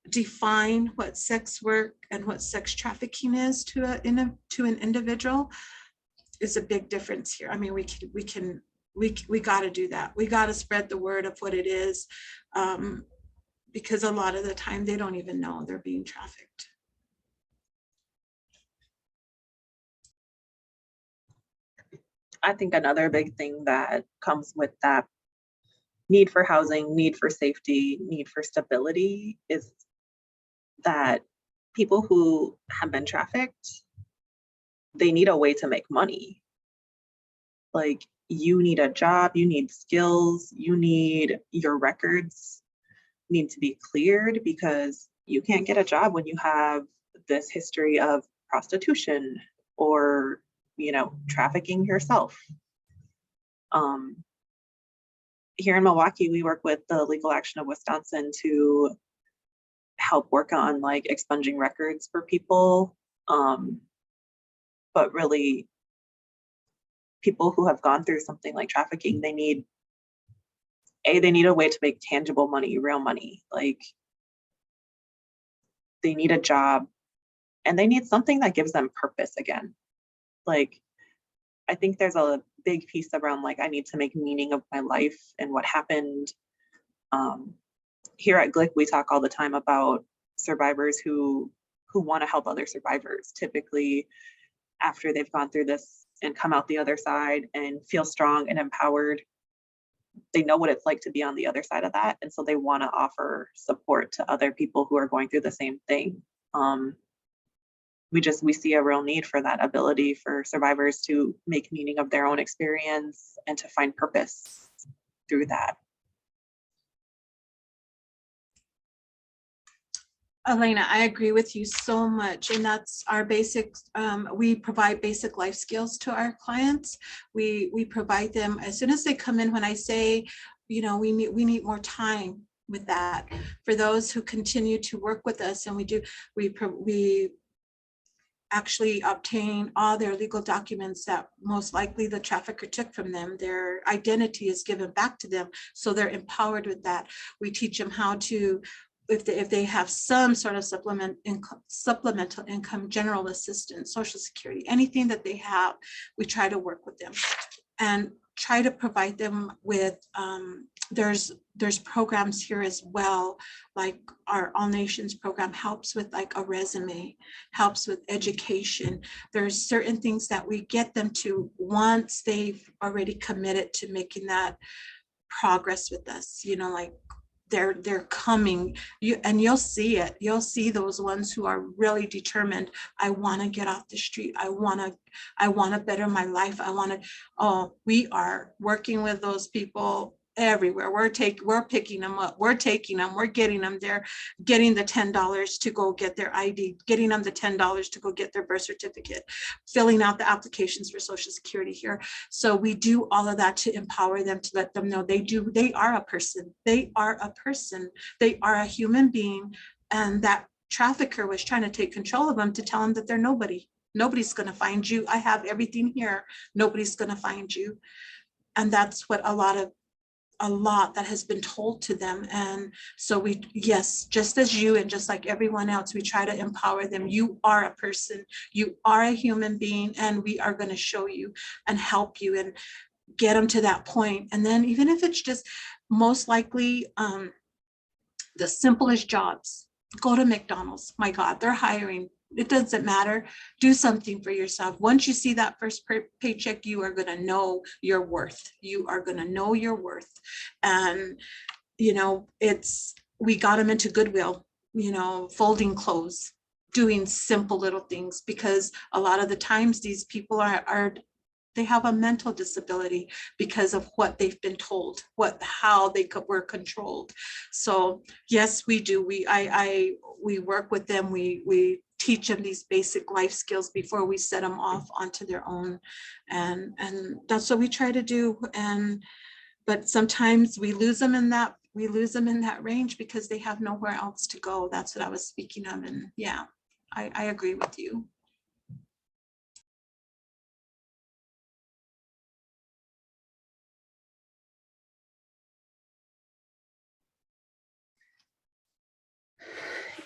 define what sex work and what sex trafficking is to an individual is a big difference here. I mean, we got to do that. We got to spread the word of what it is, because a lot of the time they don't even know they're being trafficked. I think another big thing that comes with that need for housing, need for safety, need for stability is that people who have been trafficked, they need a way to make money. Like, you need a job, you need skills, you need your records need to be cleared, because you can't get a job when you have this history of prostitution or, you know, trafficking yourself. Here in Milwaukee, we work with the Legal Action of Wisconsin to help work on like expunging records for people. But really, people who have gone through something like trafficking, they need a way to make tangible money, real money. Like, they need a job and they need something that gives them purpose again. Like, I think there's a big piece around like, I need to make meaning of my life and what happened. Here at GLIC, we talk all the time about survivors who want to help other survivors, typically after they've gone through this and come out the other side and feel strong and empowered. They know what it's like to be on the other side of that. And so they want to offer support to other people who are going through the same thing. We see a real need for that ability for survivors to make meaning of their own experience and to find purpose through that. Elena, I agree with you so much. And that's our basics. We provide basic life skills to our clients. We provide them as soon as they come in. When I say, you know, we need more time with that. For those who continue to work with us, and we actually obtain all their legal documents that most likely the trafficker took from them. Their identity is given back to them, so they're empowered with that. We teach them how to, if they have some sort of supplemental income, general assistance, Social Security, anything that they have, we try to work with them and try to provide them with, there's programs here as well, like our All Nations program helps with like a resume, helps with education. There's certain things that we get them to once they've already committed to making that progress with us, you know, like they're coming, you'll see it. You'll see those ones who are really determined. I want to get off the street. I want to better my life. We are working with those people everywhere. We're picking them up. We're taking them. We're getting them there, getting the $10 to go get their ID, getting them the $10 to go get their birth certificate, filling out the applications for Social Security here. So we do all of that to empower them, to let them know they are a person. They are a person. They are a human being. And that trafficker was trying to take control of them to tell them that they're nobody. Nobody's going to find you. I have everything here. Nobody's going to find you. And that's what a lot that has been told to them. And so yes, just as you and just like everyone else, we try to empower them. You are a person, you are a human being, and we are going to show you and help you and get them to that point. And then even if it's just most likely, the simplest jobs. Go to McDonald's. My God, they're hiring. It doesn't matter. Do something for yourself. Once you see that first paycheck, you are going to know your worth. You are going to know your worth. And, you know, we got them into Goodwill, you know, folding clothes, doing simple little things, because a lot of the times these people they have a mental disability because of what they've been told, how they were controlled. So yes, we do. We work with them. We teach them these basic life skills before we set them off onto their own, and that's what we try to do. But sometimes we lose them in that range because they have nowhere else to go. That's what I was speaking of. And yeah, I agree with you.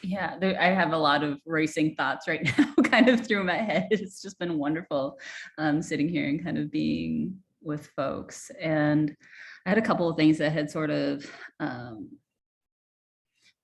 Yeah, I have a lot of racing thoughts right now kind of through my head. It's just been wonderful sitting here and kind of being with folks. And I had a couple of things that had sort of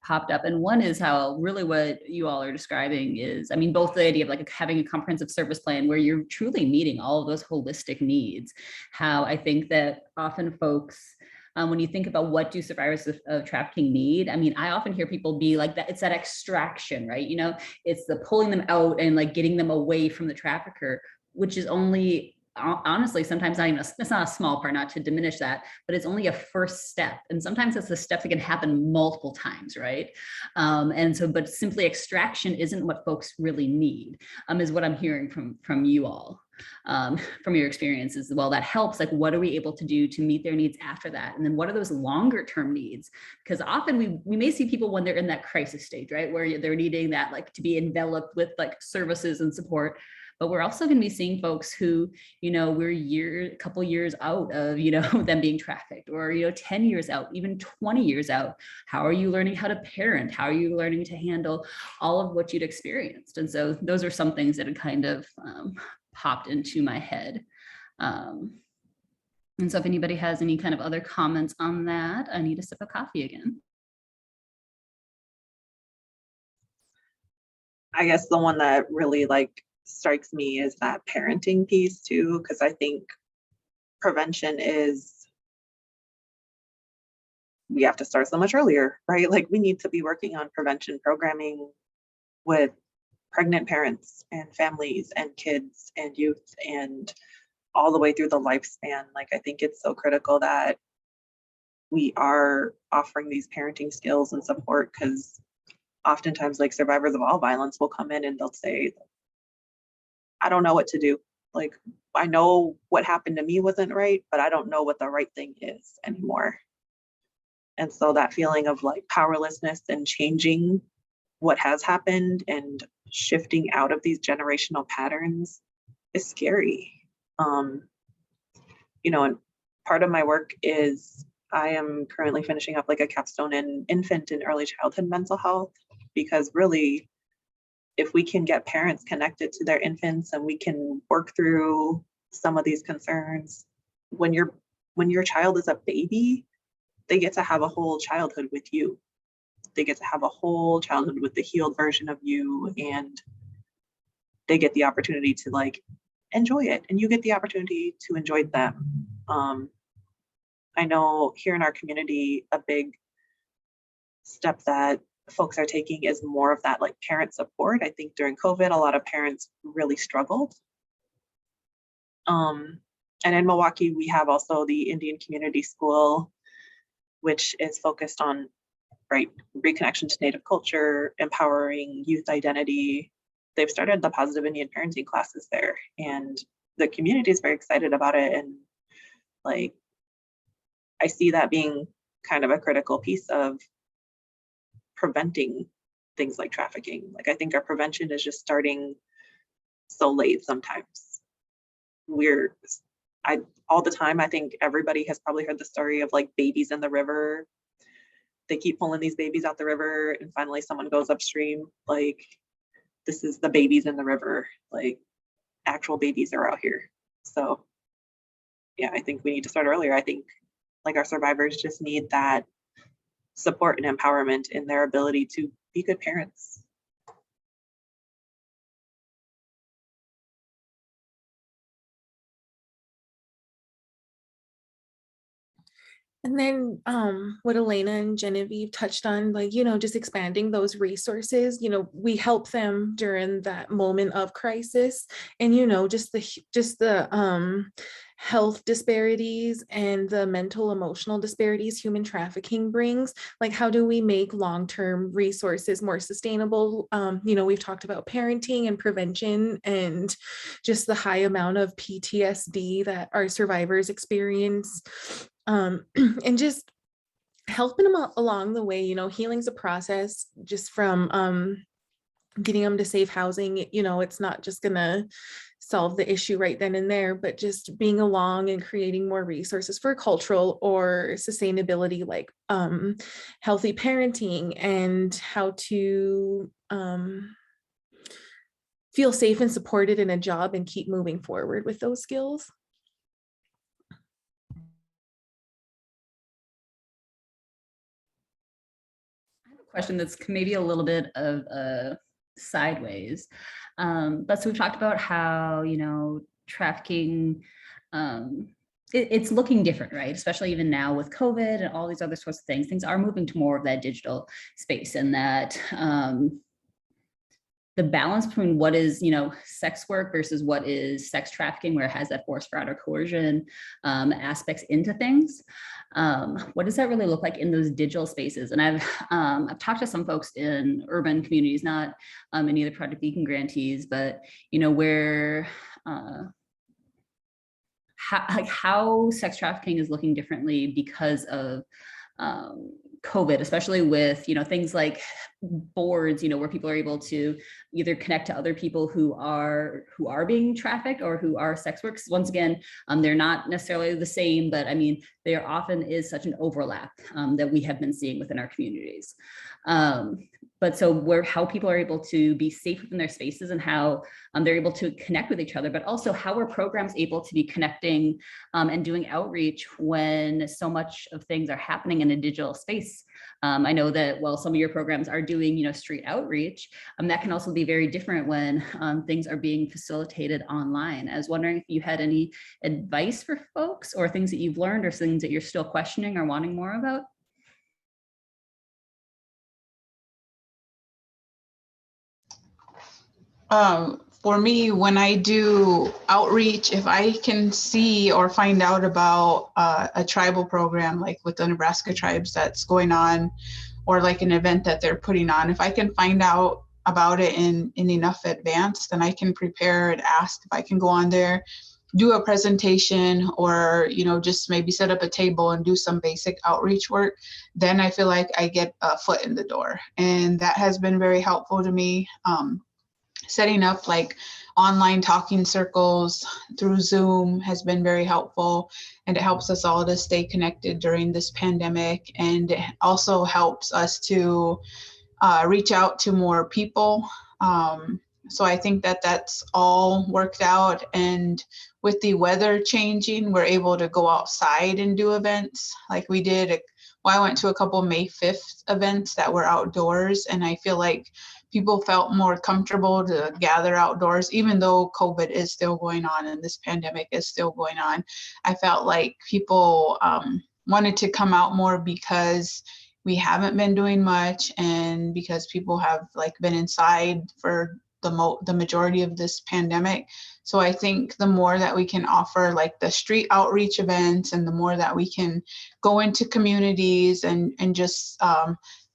popped up. And one is how really what you all are describing is, I mean, both the idea of like having a comprehensive service plan where you're truly meeting all of those holistic needs, how I think that often folks, when you think about what do survivors of trafficking need, I mean, I often hear people be like that, it's that extraction, right? You know, it's the pulling them out and like getting them away from the trafficker, which is only, honestly, sometimes not even it's not a small part, not to diminish that, but it's only a first step. And sometimes it's a step that can happen multiple times, right? And so, but simply extraction isn't what folks really need, is what I'm hearing from you all, from your experiences. Well, that helps. Like, what are we able to do to meet their needs after that? And then what are those longer term needs? Because often we may see people when they're in that crisis stage, right? Where they're needing that, like to be enveloped with like services and support. But we're also going to be seeing folks who, you know, we're a couple years out of, you know, them being trafficked, or, you know, 10 years out, even 20 years out. How are you learning how to parent? How are you learning to handle all of what you'd experienced? And so those are some things that had kind of popped into my head. And so if anybody has any kind of other comments on that, I need a sip of coffee again. I guess the one that really like strikes me is that parenting piece too, because I think prevention is, we have to start so much earlier, right? Like we need to be working on prevention programming with pregnant parents and families and kids and youth and all the way through the lifespan. Like I think it's so critical that we are offering these parenting skills and support, because oftentimes like survivors of all violence will come in and they'll say, I don't know what to do. Like, I know what happened to me wasn't right, but I don't know what the right thing is anymore. And so that feeling of like powerlessness and changing what has happened and shifting out of these generational patterns is scary. You know, and part of my work is I am currently finishing up like a capstone in infant and early childhood mental health, because really, if we can get parents connected to their infants and we can work through some of these concerns, when your child is a baby, they get to have a whole childhood with you. They get to have a whole childhood with the healed version of you, and they get the opportunity to like enjoy it, and you get the opportunity to enjoy them. I know here in our community, a big step that folks are taking is more of that like parent support. I think during COVID, a lot of parents really struggled. And in Milwaukee, we have also the Indian Community School, which is focused on reconnection to Native culture, empowering youth identity. They've started the positive Indian parenting classes there, and the community is very excited about it. And like, I see that being kind of a critical piece of preventing things like trafficking. Like I think our prevention is just starting so late sometimes. All the time, I think everybody has probably heard the story of like babies in the river. They keep pulling these babies out the river and finally someone goes upstream. Like, this is the babies in the river. Like, actual babies are out here. So yeah, I think we need to start earlier. I think like our survivors just need that support and empowerment in their ability to be good parents. And then what Elena and Genevieve touched on, like, you know, just expanding those resources, you know, we help them during that moment of crisis. And, you know, just the health disparities and the mental emotional disparities human trafficking brings, like, how do we make long-term resources more sustainable? You know, we've talked about parenting and prevention and just the high amount of PTSD that our survivors experience. And just helping them along the way. You know, healing's a process, just from getting them to safe housing. You know, it's not just gonna solve the issue right then and there, but just being along and creating more resources for cultural or sustainability, like healthy parenting and how to feel safe and supported in a job and keep moving forward with those skills. Question that's maybe a little bit of sideways, but so we've talked about how, you know, trafficking, it's looking different, right? Especially even now with COVID and all these other sorts of things are moving to more of that digital space, and that the balance between what is, you know, sex work versus what is sex trafficking, where it has that forced fraud or coercion aspects into things. What does that really look like in those digital spaces? And I've talked to some folks in urban communities, not any of the Project Beacon grantees, but, you know, where how sex trafficking is looking differently because of COVID, especially with, you know, things like boards, you know, where people are able to either connect to other people who are being trafficked or who are sex workers. Once again, they're not necessarily the same, but I mean, there often is such an overlap that we have been seeing within our communities. But so how people are able to be safe within their spaces and how they're able to connect with each other, but also how are programs able to be connecting and doing outreach when so much of things are happening in a digital space. I know that while some of your programs are doing, you know, street outreach, that can also be very different when things are being facilitated online. I was wondering if you had any advice for folks or things that you've learned or things that you're still questioning or wanting more about. For me, when I do outreach, if I can see or find out about a tribal program, like with the Nebraska tribes that's going on, or like an event that they're putting on, if I can find out about it in enough advance, then I can prepare and ask if I can go on there, do a presentation, or, you know, just maybe set up a table and do some basic outreach work. Then I feel like I get a foot in the door, and that has been very helpful to me. Setting up like online talking circles through Zoom has been very helpful, and it helps us all to stay connected during this pandemic. And it also helps us to reach out to more people. So I think that that's all worked out. And with the weather changing, we're able to go outside and do events like we did. Well, I went to a couple May 5th events that were outdoors, and I feel like people felt more comfortable to gather outdoors, even though COVID is still going on and this pandemic is still going on. I felt like people wanted to come out more because we haven't been doing much, and because people have like been inside for the majority of this pandemic. So I think the more that we can offer like the street outreach events, and the more that we can go into communities and just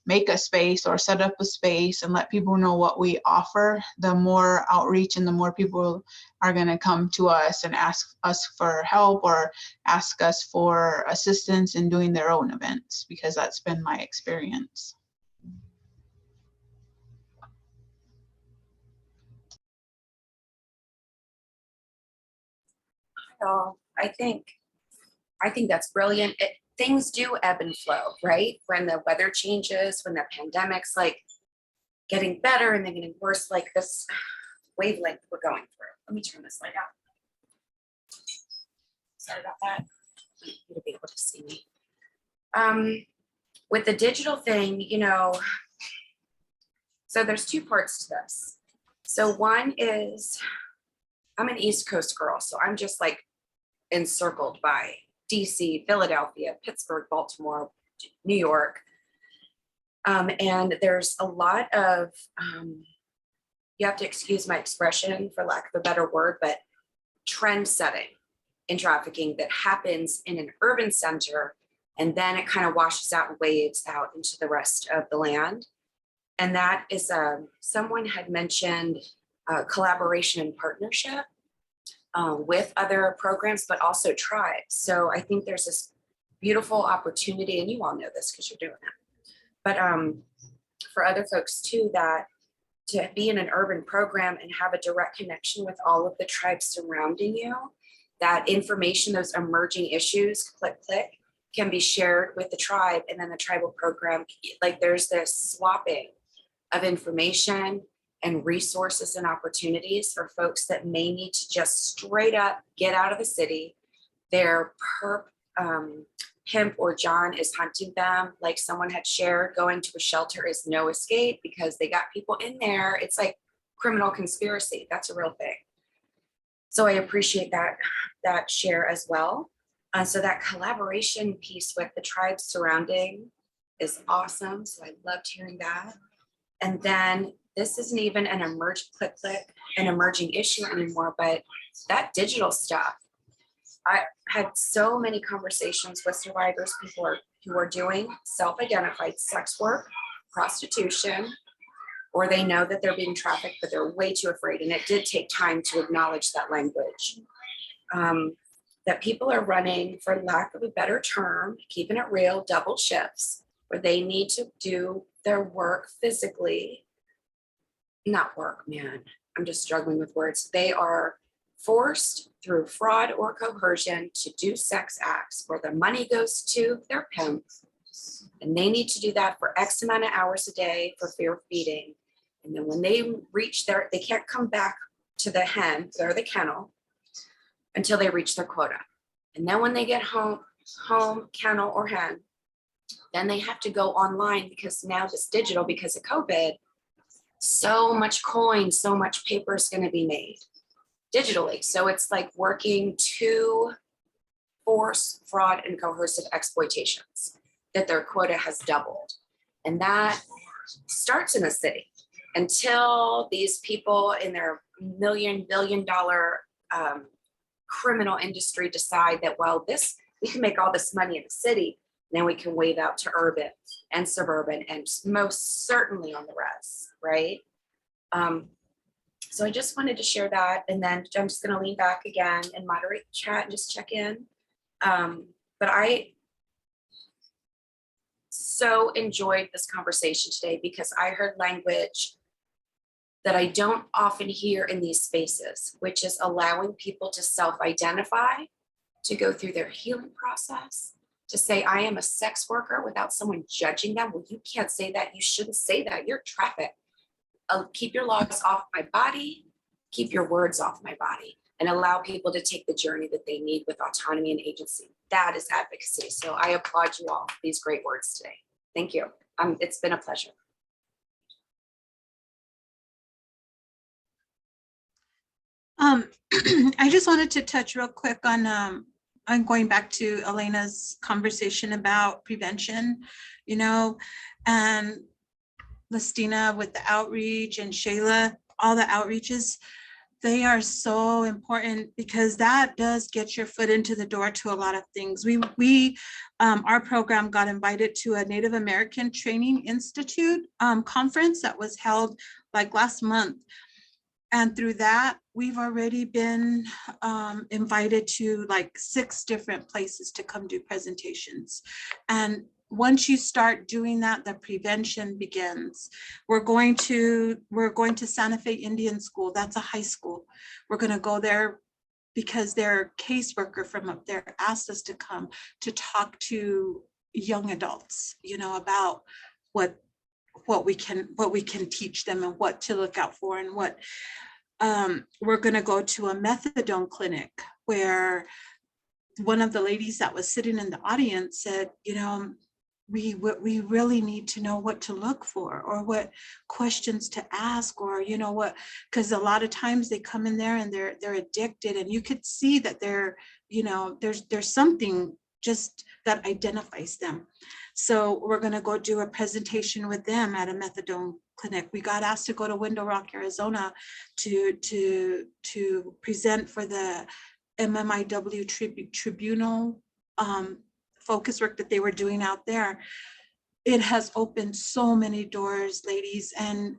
make a space or set up a space and let people know what we offer, the more outreach and the more people are going to come to us and ask us for help or ask us for assistance in doing their own events, because that's been my experience. So I think that's brilliant. Things do ebb and flow, right? When the weather changes, when the pandemic's like getting better and then getting worse, like this wavelength we're going through. Let me turn this light out. Sorry about that. I need you to be able to see me. with the digital thing, you know, so there's two parts to this. So one is, I'm an East Coast girl, so I'm just like encircled by DC, Philadelphia, Pittsburgh, Baltimore, New York. And there's a lot of, you have to excuse my expression for lack of a better word, but trend setting in trafficking that happens in an urban center, and then it kind of washes out and waves out into the rest of the land. And that is, someone had mentioned collaboration and partnership with other programs, but also tribes. So I think there's this beautiful opportunity, and you all know this because you're doing it, but for other folks too, that to be in an urban program and have a direct connection with all of the tribes surrounding you, that information, those emerging issues, click, can be shared with the tribe, and then the tribal program, like there's this swapping of information and resources and opportunities for folks that may need to just straight up get out of the city. Their pimp or John is hunting them. Like someone had shared, going to a shelter is no escape because they got people in there. It's like criminal conspiracy. That's a real thing. So I appreciate that share as well. So that collaboration piece with the tribes surrounding is awesome. So I loved hearing that. And then this isn't even an an emerging issue anymore, but that digital stuff. I had so many conversations with survivors, people who are doing self-identified sex work, prostitution, or they know that they're being trafficked, but they're way too afraid. And it did take time to acknowledge that language. That people are running, for lack of a better term, keeping it real, double shifts, where they need to do their work physically. Not work, man. I'm just struggling with words. They are forced through fraud or coercion to do sex acts where the money goes to their pimp, and they need to do that for X amount of hours a day for fear of feeding. And then when they reach they can't come back to the hen or the kennel until they reach their quota. And then when they get home, kennel or hen, then they have to go online, because now this digital, because of COVID, so much coin, so much paper is going to be made digitally. So it's like working to force fraud and coercive exploitations that their quota has doubled. And that starts in a city until these people in their billion dollar criminal industry decide that, well, we can make all this money in the city, and then we can wave out to urban and suburban and most certainly on the res, right? So I just wanted to share that, and then I'm just going to lean back again and moderate the chat and just check in. But I so enjoyed this conversation today because I heard language that I don't often hear in these spaces, which is allowing people to self-identify, to go through their healing process, to say, I am a sex worker without someone judging them. Well, you can't say that. You shouldn't say that. You're trafficked. Keep your logs off my body, keep your words off my body, and allow people to take the journey that they need with autonomy and agency. That is advocacy. So I applaud you all for these great words today. Thank you. It's been a pleasure. I just wanted to touch real quick on going back to Elena's conversation about prevention, and Lestina with the outreach, and Shayla, all the outreaches. They are so important because that does get your foot into the door to a lot of things. Our program got invited to a Native American Training Institute conference that was held like last month. And through that, we've already been invited to like 6 different places to come do presentations. And once you start doing that, the prevention begins. We're going to Santa Fe Indian School. That's a high school. We're going to go there because their caseworker from up there asked us to come to talk to young adults, about what we can teach them and what to look out for, and what we're going to go to a methadone clinic where one of the ladies that was sitting in the audience said, we really need to know what to look for or what questions to ask, or you know what, because a lot of times they come in there and they're addicted, and you could see that they're, you know, there's something just that identifies them. So we're going to go do a presentation with them at a methadone clinic. We got asked to go to Window Rock, Arizona to present for the MIWSAC tribunal focus work that they were doing out there. It has opened so many doors, ladies, and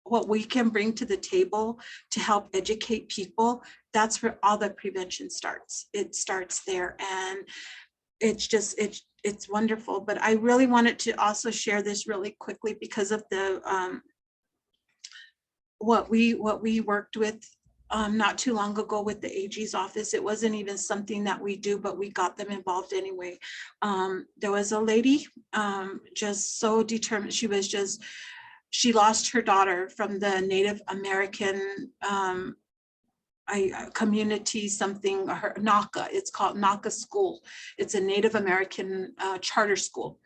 what we can bring to the table to help educate people, that's where all the prevention starts. It starts there, and it's just, it's wonderful. But I really wanted to also share this really quickly because of the what we worked with not too long ago with the AG's office. It wasn't even something that we do, but we got them involved anyway. There was a lady just so determined. She lost her daughter from the Native American community, something, her Naka, it's called Naka School. It's a Native American charter school.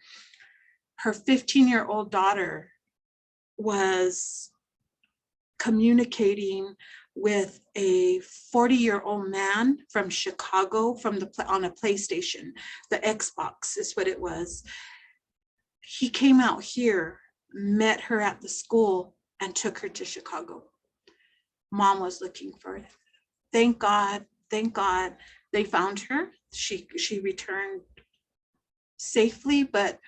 Her 15-year-old daughter was communicating with a 40-year-old man from Chicago on a PlayStation. The Xbox is what it was. He came out here, met her at the school, and took her to Chicago. Mom was looking for it. Thank God they found her. She returned safely, but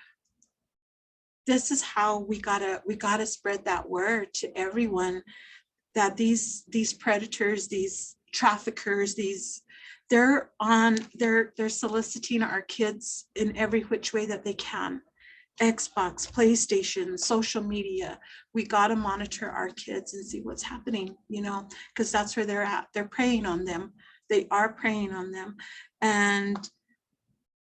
this is how we gotta spread that word to everyone, that these predators, these traffickers, they're soliciting our kids in every which way that they can. Xbox, PlayStation, social media. We got to monitor our kids and see what's happening, you know, because that's where they're at. They're preying on them. They are preying on them, and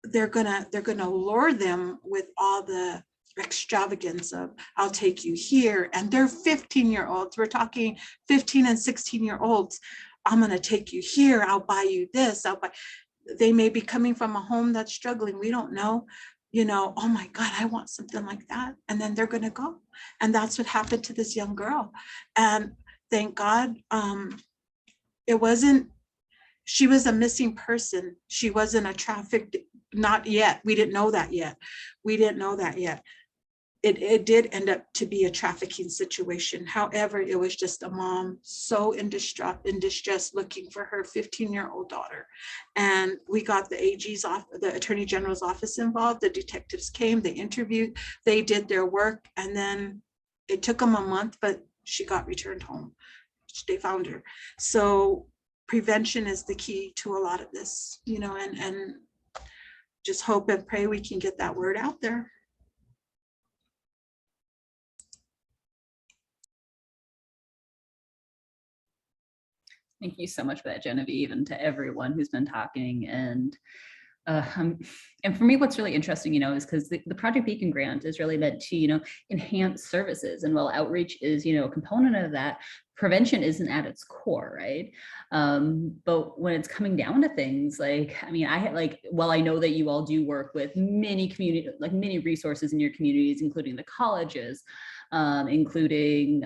they're gonna lure them with all the extravagance of, I'll take you here. And they're 15-year-olds. We're talking 15 and 16-year-olds. I'm gonna take you here. I'll buy you this. They may be coming from a home that's struggling. We don't know. You know, oh my God, I want something like that. And then they're going to go. And that's what happened to this young girl. And thank God, she was a missing person. She wasn't a trafficked, not yet. We didn't know that yet. It did end up to be a trafficking situation. However, it was just a mom so in distress looking for her 15-year-old daughter. And we got the the Attorney General's office involved. The detectives came, they interviewed, they did their work. And then it took them a month, but she got returned home. They found her. So prevention is the key to a lot of this, you know, and just hope and pray we can get that word out there. Thank you so much for that, Genevieve, and to everyone who's been talking. And for me, what's really interesting, you know, is because the Project Beacon grant is really meant to, you know, enhance services. And while outreach is, you know, a component of that, prevention isn't at its core, right? But when it's coming down to things like, I mean, while I know that you all do work with many many resources in your communities, including the colleges, including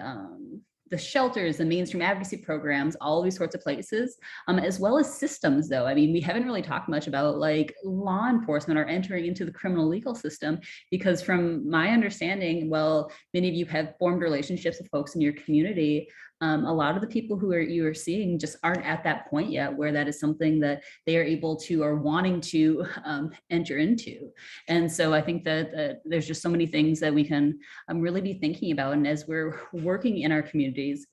the shelters, the mainstream advocacy programs, all these sorts of places, as well as systems though. I mean, we haven't really talked much about like law enforcement or entering into the criminal legal system, because from my understanding, well, many of you have formed relationships with folks in your community. A lot of the people who you are seeing just aren't at that point yet where that is something that they are able to or wanting to enter into. And so I think that there's just so many things that we can really be thinking about. And as we're working in our communities,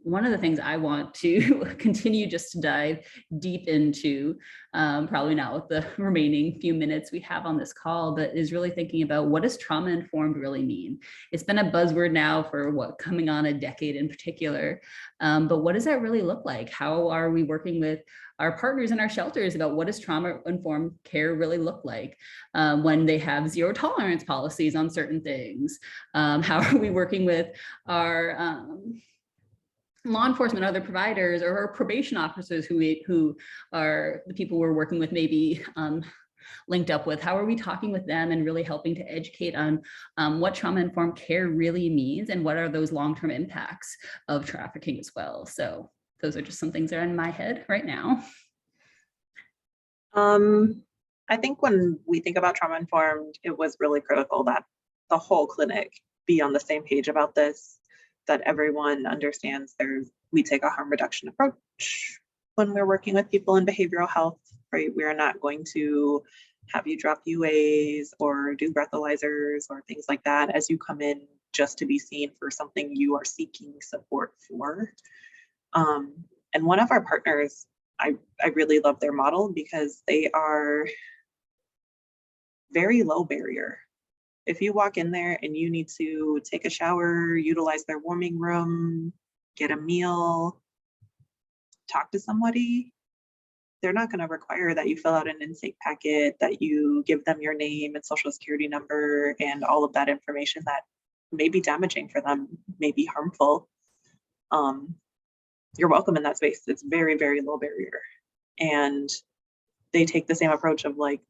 one of the things I want to continue just to dive deep into, probably not with the remaining few minutes we have on this call, but is really thinking about what does trauma-informed really mean? It's been a buzzword now for coming on a decade in particular, but what does that really look like? How are we working with our partners in our shelters about what does trauma-informed care really look like when they have zero tolerance policies on certain things? How are we working with our law enforcement, other providers, or probation officers who are the people we're working with maybe linked up with? How are we talking with them and really helping to educate on what trauma-informed care really means and what are those long-term impacts of trafficking as well? So those are just some things that are in my head right now. I think when we think about trauma informed, it was really critical that the whole clinic be on the same page about this, that everyone understands we take a harm reduction approach when we're working with people in behavioral health, right? We're not going to have you drop UAs or do breathalyzers or things like that as you come in just to be seen for something you are seeking support for. And one of our partners, I really love their model because they are very low barrier. If you walk in there and you need to take a shower, utilize their warming room, get a meal, talk to somebody, they're not going to require that you fill out an intake packet, that you give them your name and social security number and all of that information that may be damaging for them, may be harmful. You're welcome in that space. It's very, very low barrier. And they take the same approach of like,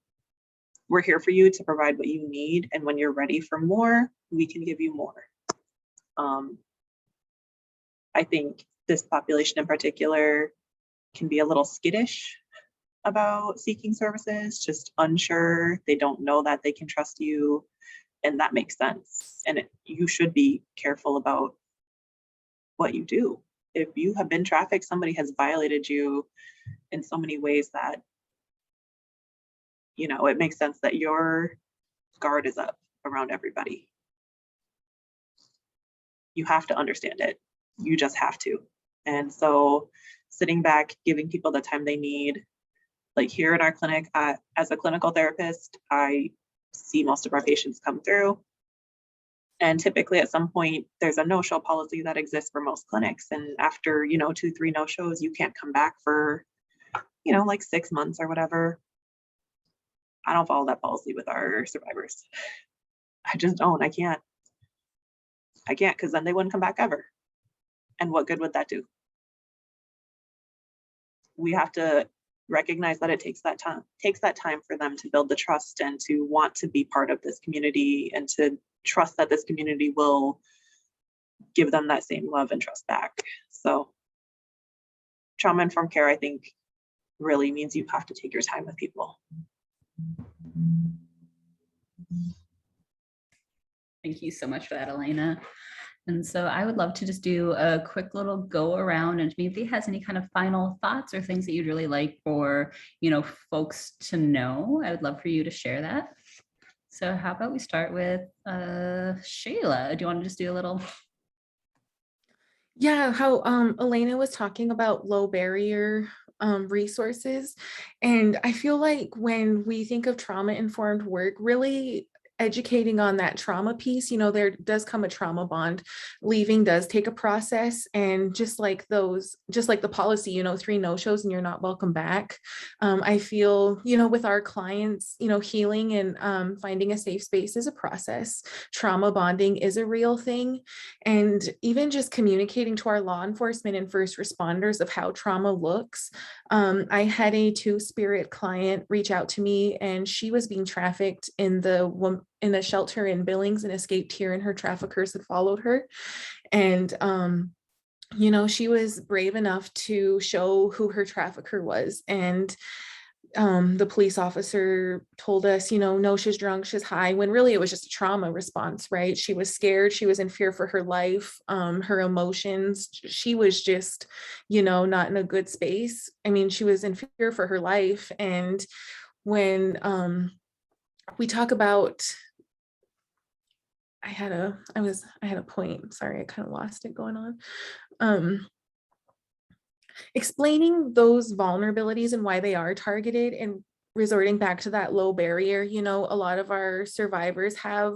we're here for you to provide what you need. And when you're ready for more, we can give you more. I think this population in particular can be a little skittish about seeking services, just unsure. They don't know that they can trust you. And that makes sense. And you should be careful about what you do. If you have been trafficked, somebody has violated you in so many ways that, you know, it makes sense that your guard is up around everybody. You have to understand it. You just have to. And so sitting back, giving people the time they need, like here in our clinic, as a clinical therapist, I see most of our patients come through. And typically at some point, there's a no-show policy that exists for most clinics. And after, 2-3 no-shows, you can't come back for, like 6 months or whatever. I don't follow that policy with our survivors. I just don't. I can't because then they wouldn't come back ever. And what good would that do? We have to recognize that it takes that time for them to build the trust and to want to be part of this community and to trust that this community will give them that same love and trust back. So trauma-informed care, I think, really means you have to take your time with people. Thank you so much for that, Elena. And so I would love to just do a quick little go around and maybe has any kind of final thoughts or things that you'd really like for, folks to know. I would love for you to share that. So how about we start with Shayla? Do you want to just do a little? Yeah, how Elena was talking about low barrier resources. And I feel like when we think of trauma-informed work, really educating on that trauma piece, there does come a trauma bond. Leaving does take a process, and just like the policy, 3 no-shows and you're not welcome back. I feel, with our clients, healing and finding a safe space is a process. Trauma bonding is a real thing. And even just communicating to our law enforcement and first responders of how trauma looks. I had a Two-Spirit client reach out to me, and she was being trafficked in a shelter in Billings and escaped here, and her traffickers had followed her. And she was brave enough to show who her trafficker was. And the police officer told us, no, she's drunk, she's high, when really it was just a trauma response, right? She was scared, she was in fear for her life, her emotions, she was just, not in a good space. I mean, she was in fear for her life. And when we talk about, I had a point, sorry, I kind of lost it going on. Explaining those vulnerabilities and why they are targeted, and resorting back to that low barrier. A lot of our survivors have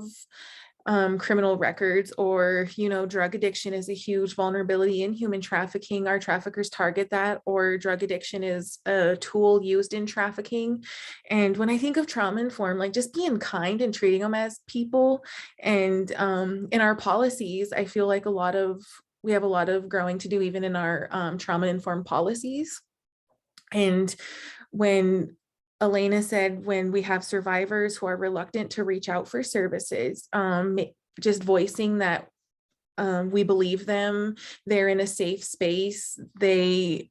criminal records, or drug addiction is a huge vulnerability in human trafficking. Our traffickers target that, or drug addiction is a tool used in trafficking. And when I think of trauma-informed, like just being kind and treating them as people, and in our policies, I feel like we have a lot of growing to do, even in our trauma-informed policies. And when Elena said, when we have survivors who are reluctant to reach out for services, just voicing that we believe them, they're in a safe space, we're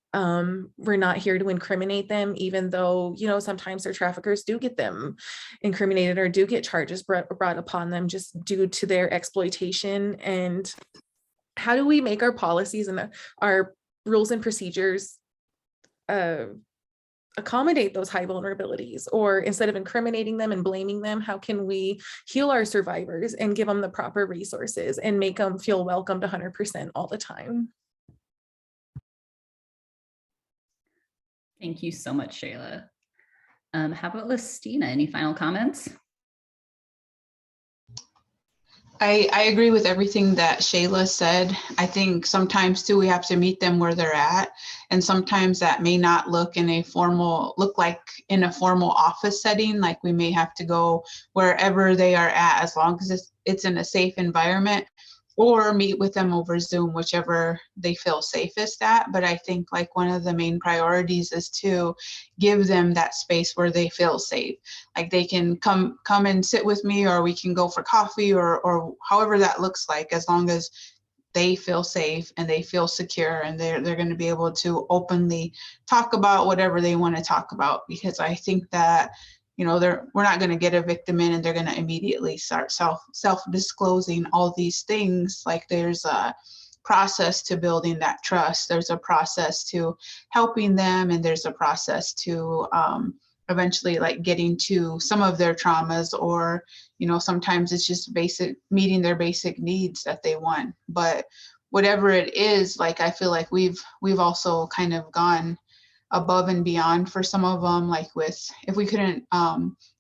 not here to incriminate them, even though, you know, sometimes their traffickers do get them incriminated or do get charges brought upon them just due to their exploitation. And how do we make our policies and our rules and procedures accommodate those high vulnerabilities? Or instead of incriminating them and blaming them, how can we heal our survivors and give them the proper resources and make them feel welcomed 100% all the time? Thank you so much, Shayla. How about Listina? Any final comments? I agree with everything that Shayla said. I think sometimes too, we have to meet them where they're at. And sometimes that may not look like in a formal office setting, like we may have to go wherever they are at, as long as it's in a safe environment, or meet with them over Zoom, whichever they feel safest at. But I think like one of the main priorities is to give them that space where they feel safe. Like they can come and sit with me, or we can go for coffee, or however that looks like, as long as they feel safe and they feel secure, and they're going to be able to openly talk about whatever they want to talk about. Because I think that, you know, we're not going to get a victim in and they're going to immediately start self-disclosing all these things. Like there's a process to building that trust. There's a process to helping them, and there's a process to eventually like getting to some of their traumas, or, you know, sometimes it's just meeting their basic needs that they want. But whatever it is, like I feel like we've also kind of gone above and beyond for some of them. Like if we couldn't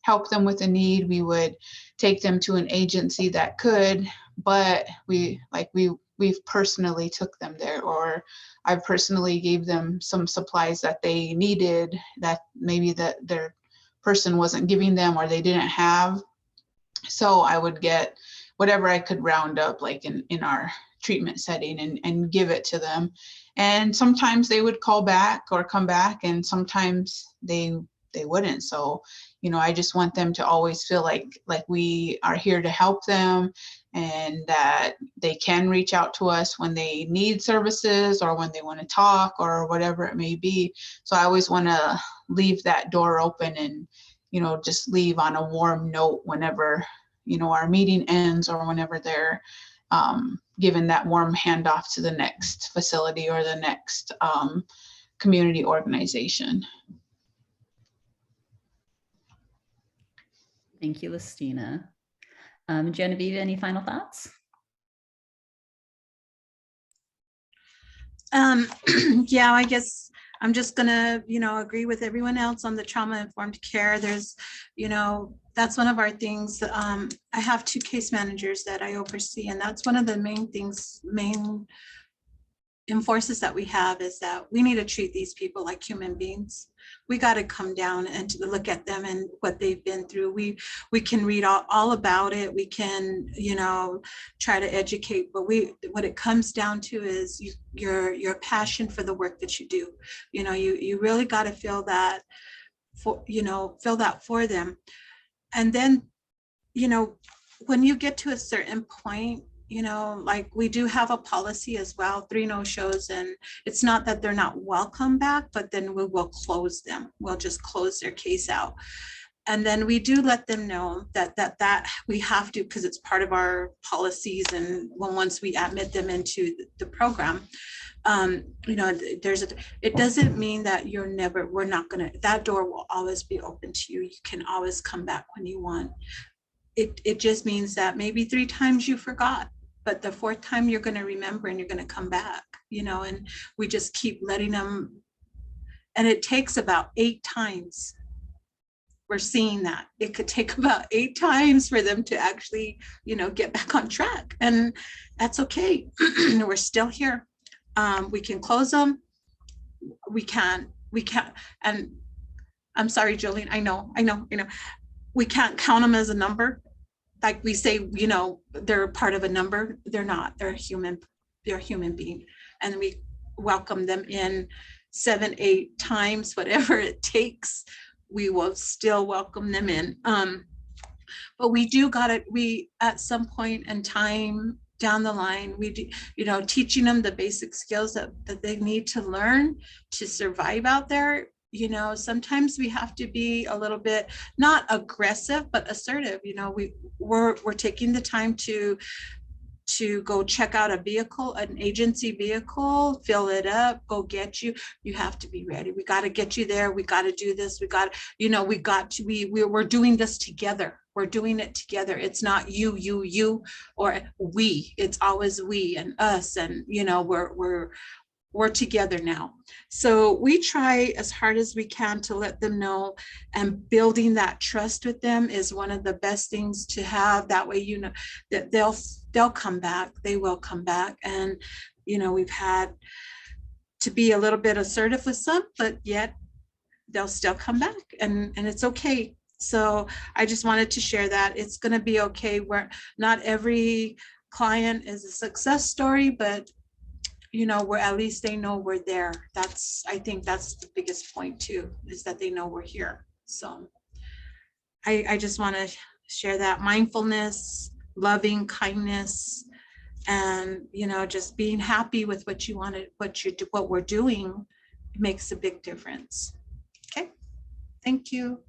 help them with a need, we would take them to an agency that could, but we've personally took them there, or I personally gave them some supplies that they needed that maybe that their person wasn't giving them, or they didn't have. So I would get whatever I could round up, like in our treatment setting, and give it to them. And sometimes they would call back or come back, and sometimes they wouldn't. So, you know, I just want them to always feel like we are here to help them, and that they can reach out to us when they need services or when they want to talk or whatever it may be. So I always want to leave that door open, and, you know, just leave on a warm note whenever, you know, our meeting ends, or whenever they're given that warm handoff to the next facility or the next community organization. Thank you, Listina. Genevieve, any final thoughts? Yeah, I guess I'm just gonna, you know, agree with everyone else on the trauma-informed care. There's, you know, that's one of our things. I have 2 case managers that I oversee, and that's one of the main enforces that we have, is that we need to treat these people like human beings. We got to come down and to look at them and what they've been through. We can read all about it. We can, you know, try to educate, but what it comes down to is your passion for the work that you do. You know, you really got to feel that for them. And then, you know, when you get to a certain point, you know, like we do have a policy as well, 3 no-shows, and it's not that they're not welcome back, but then we will close them. We'll just close their case out. And then we do let them know that we have to, because it's part of our policies, and once we admit them into the program, you know, it doesn't mean that we're not gonna, that door will always be open to you. You can always come back when you want. It just means that maybe 3 times you forgot, but the 4th time you're going to remember and you're going to come back, you know, and we just keep letting them. And it takes about 8 times. We're seeing that it could take about 8 times for them to actually, you know, get back on track. And that's okay. We're still here. We can close them. We can't. And I'm sorry, Jolene, I know. We can't count them as a number. Like we say, you know, they're part of a number. They're not. They're human being, and we welcome them in 7, 8 times, whatever it takes. we will still welcome them in. But we at some point in time down the line, we do, teaching them the basic skills that they need to learn to survive out there. Sometimes we have to be a little bit, not aggressive, but assertive. We're taking the time to go check out a vehicle, an agency vehicle, fill it up, go get you. You have to be ready. We got to get you there. We got to do this. We're doing this together. We're doing it together. It's not you, or we. It's always we and us. And, we're together now. So we try as hard as we can to let them know, and building that trust with them is one of the best things to have. That way, that they'll come back. They will come back. And, we've had to be a little bit assertive with some, but yet they'll still come back, and it's okay. So I just wanted to share that. It's going to be okay. Where not every client is a success story, but where at least they know we're there. I think that's the biggest point too, is that they know we're here. So I just want to share that mindfulness, loving kindness, and just being happy with what you wanted, what we're doing makes a big difference. Okay, thank you.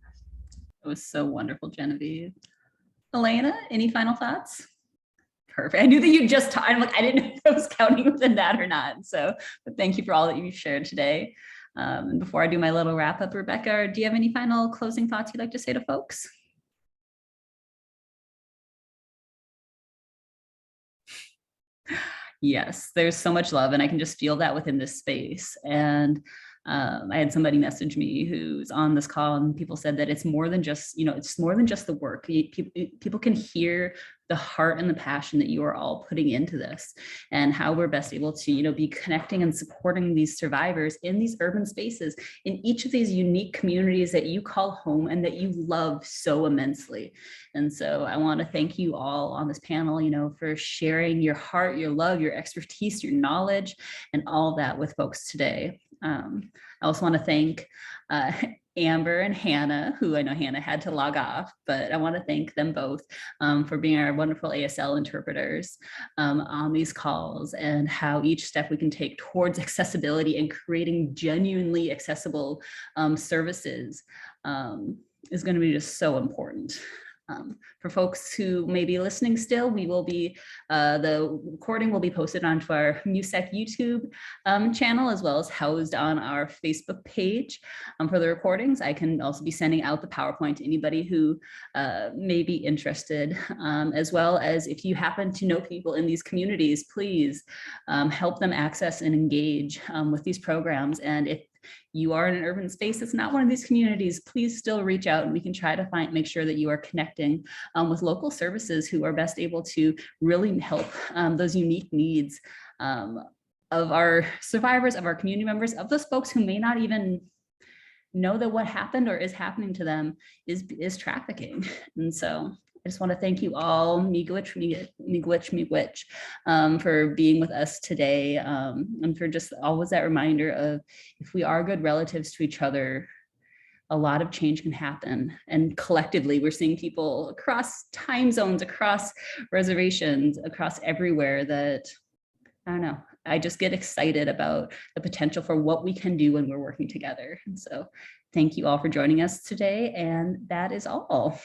It was so wonderful, Genevieve. Elena, any final thoughts? Perfect. I knew that you just taught. I'm like, I didn't know if I was counting within that or not. So, but thank you for all that you've shared today. And before I do my little wrap up, Rebecca, do you have any final closing thoughts you'd like to say to folks? Yes, there's so much love, and I can just feel that within this space. And I had somebody message me who's on this call, and people said that it's more than just, it's more than just the work. People can hear the heart and the passion that you are all putting into this, and how we're best able to, be connecting and supporting these survivors in these urban spaces, in each of these unique communities that you call home and that you love so immensely. And so I want to thank you all on this panel, for sharing your heart, your love, your expertise, your knowledge, and all that with folks today. I also want to thank Amber and Hannah, who I know Hannah had to log off, but I want to thank them both for being our wonderful Asl interpreters on these calls, and how each step we can take towards accessibility and creating genuinely accessible services is going to be just so important. For folks who may be listening still, we will be, the recording will be posted onto our MIWSAC YouTube channel, as well as housed on our Facebook page for the recordings. I can also be sending out the PowerPoint to anybody who may be interested, as well as if you happen to know people in these communities, please help them access and engage with these programs. And if you are in an urban space that's not one of these communities, please still reach out, and we can try to make sure that you are connecting with local services who are best able to really help those unique needs of our survivors, of our community members, of those folks who may not even know that what happened or is happening to them is trafficking. And so I just want to thank you all, miigwech, for being with us today, and for just always that reminder of, if we are good relatives to each other, a lot of change can happen. And collectively, we're seeing people across time zones, across reservations, across everywhere, that, I don't know, I just get excited about the potential for what we can do when we're working together. And so thank you all for joining us today. And that is all.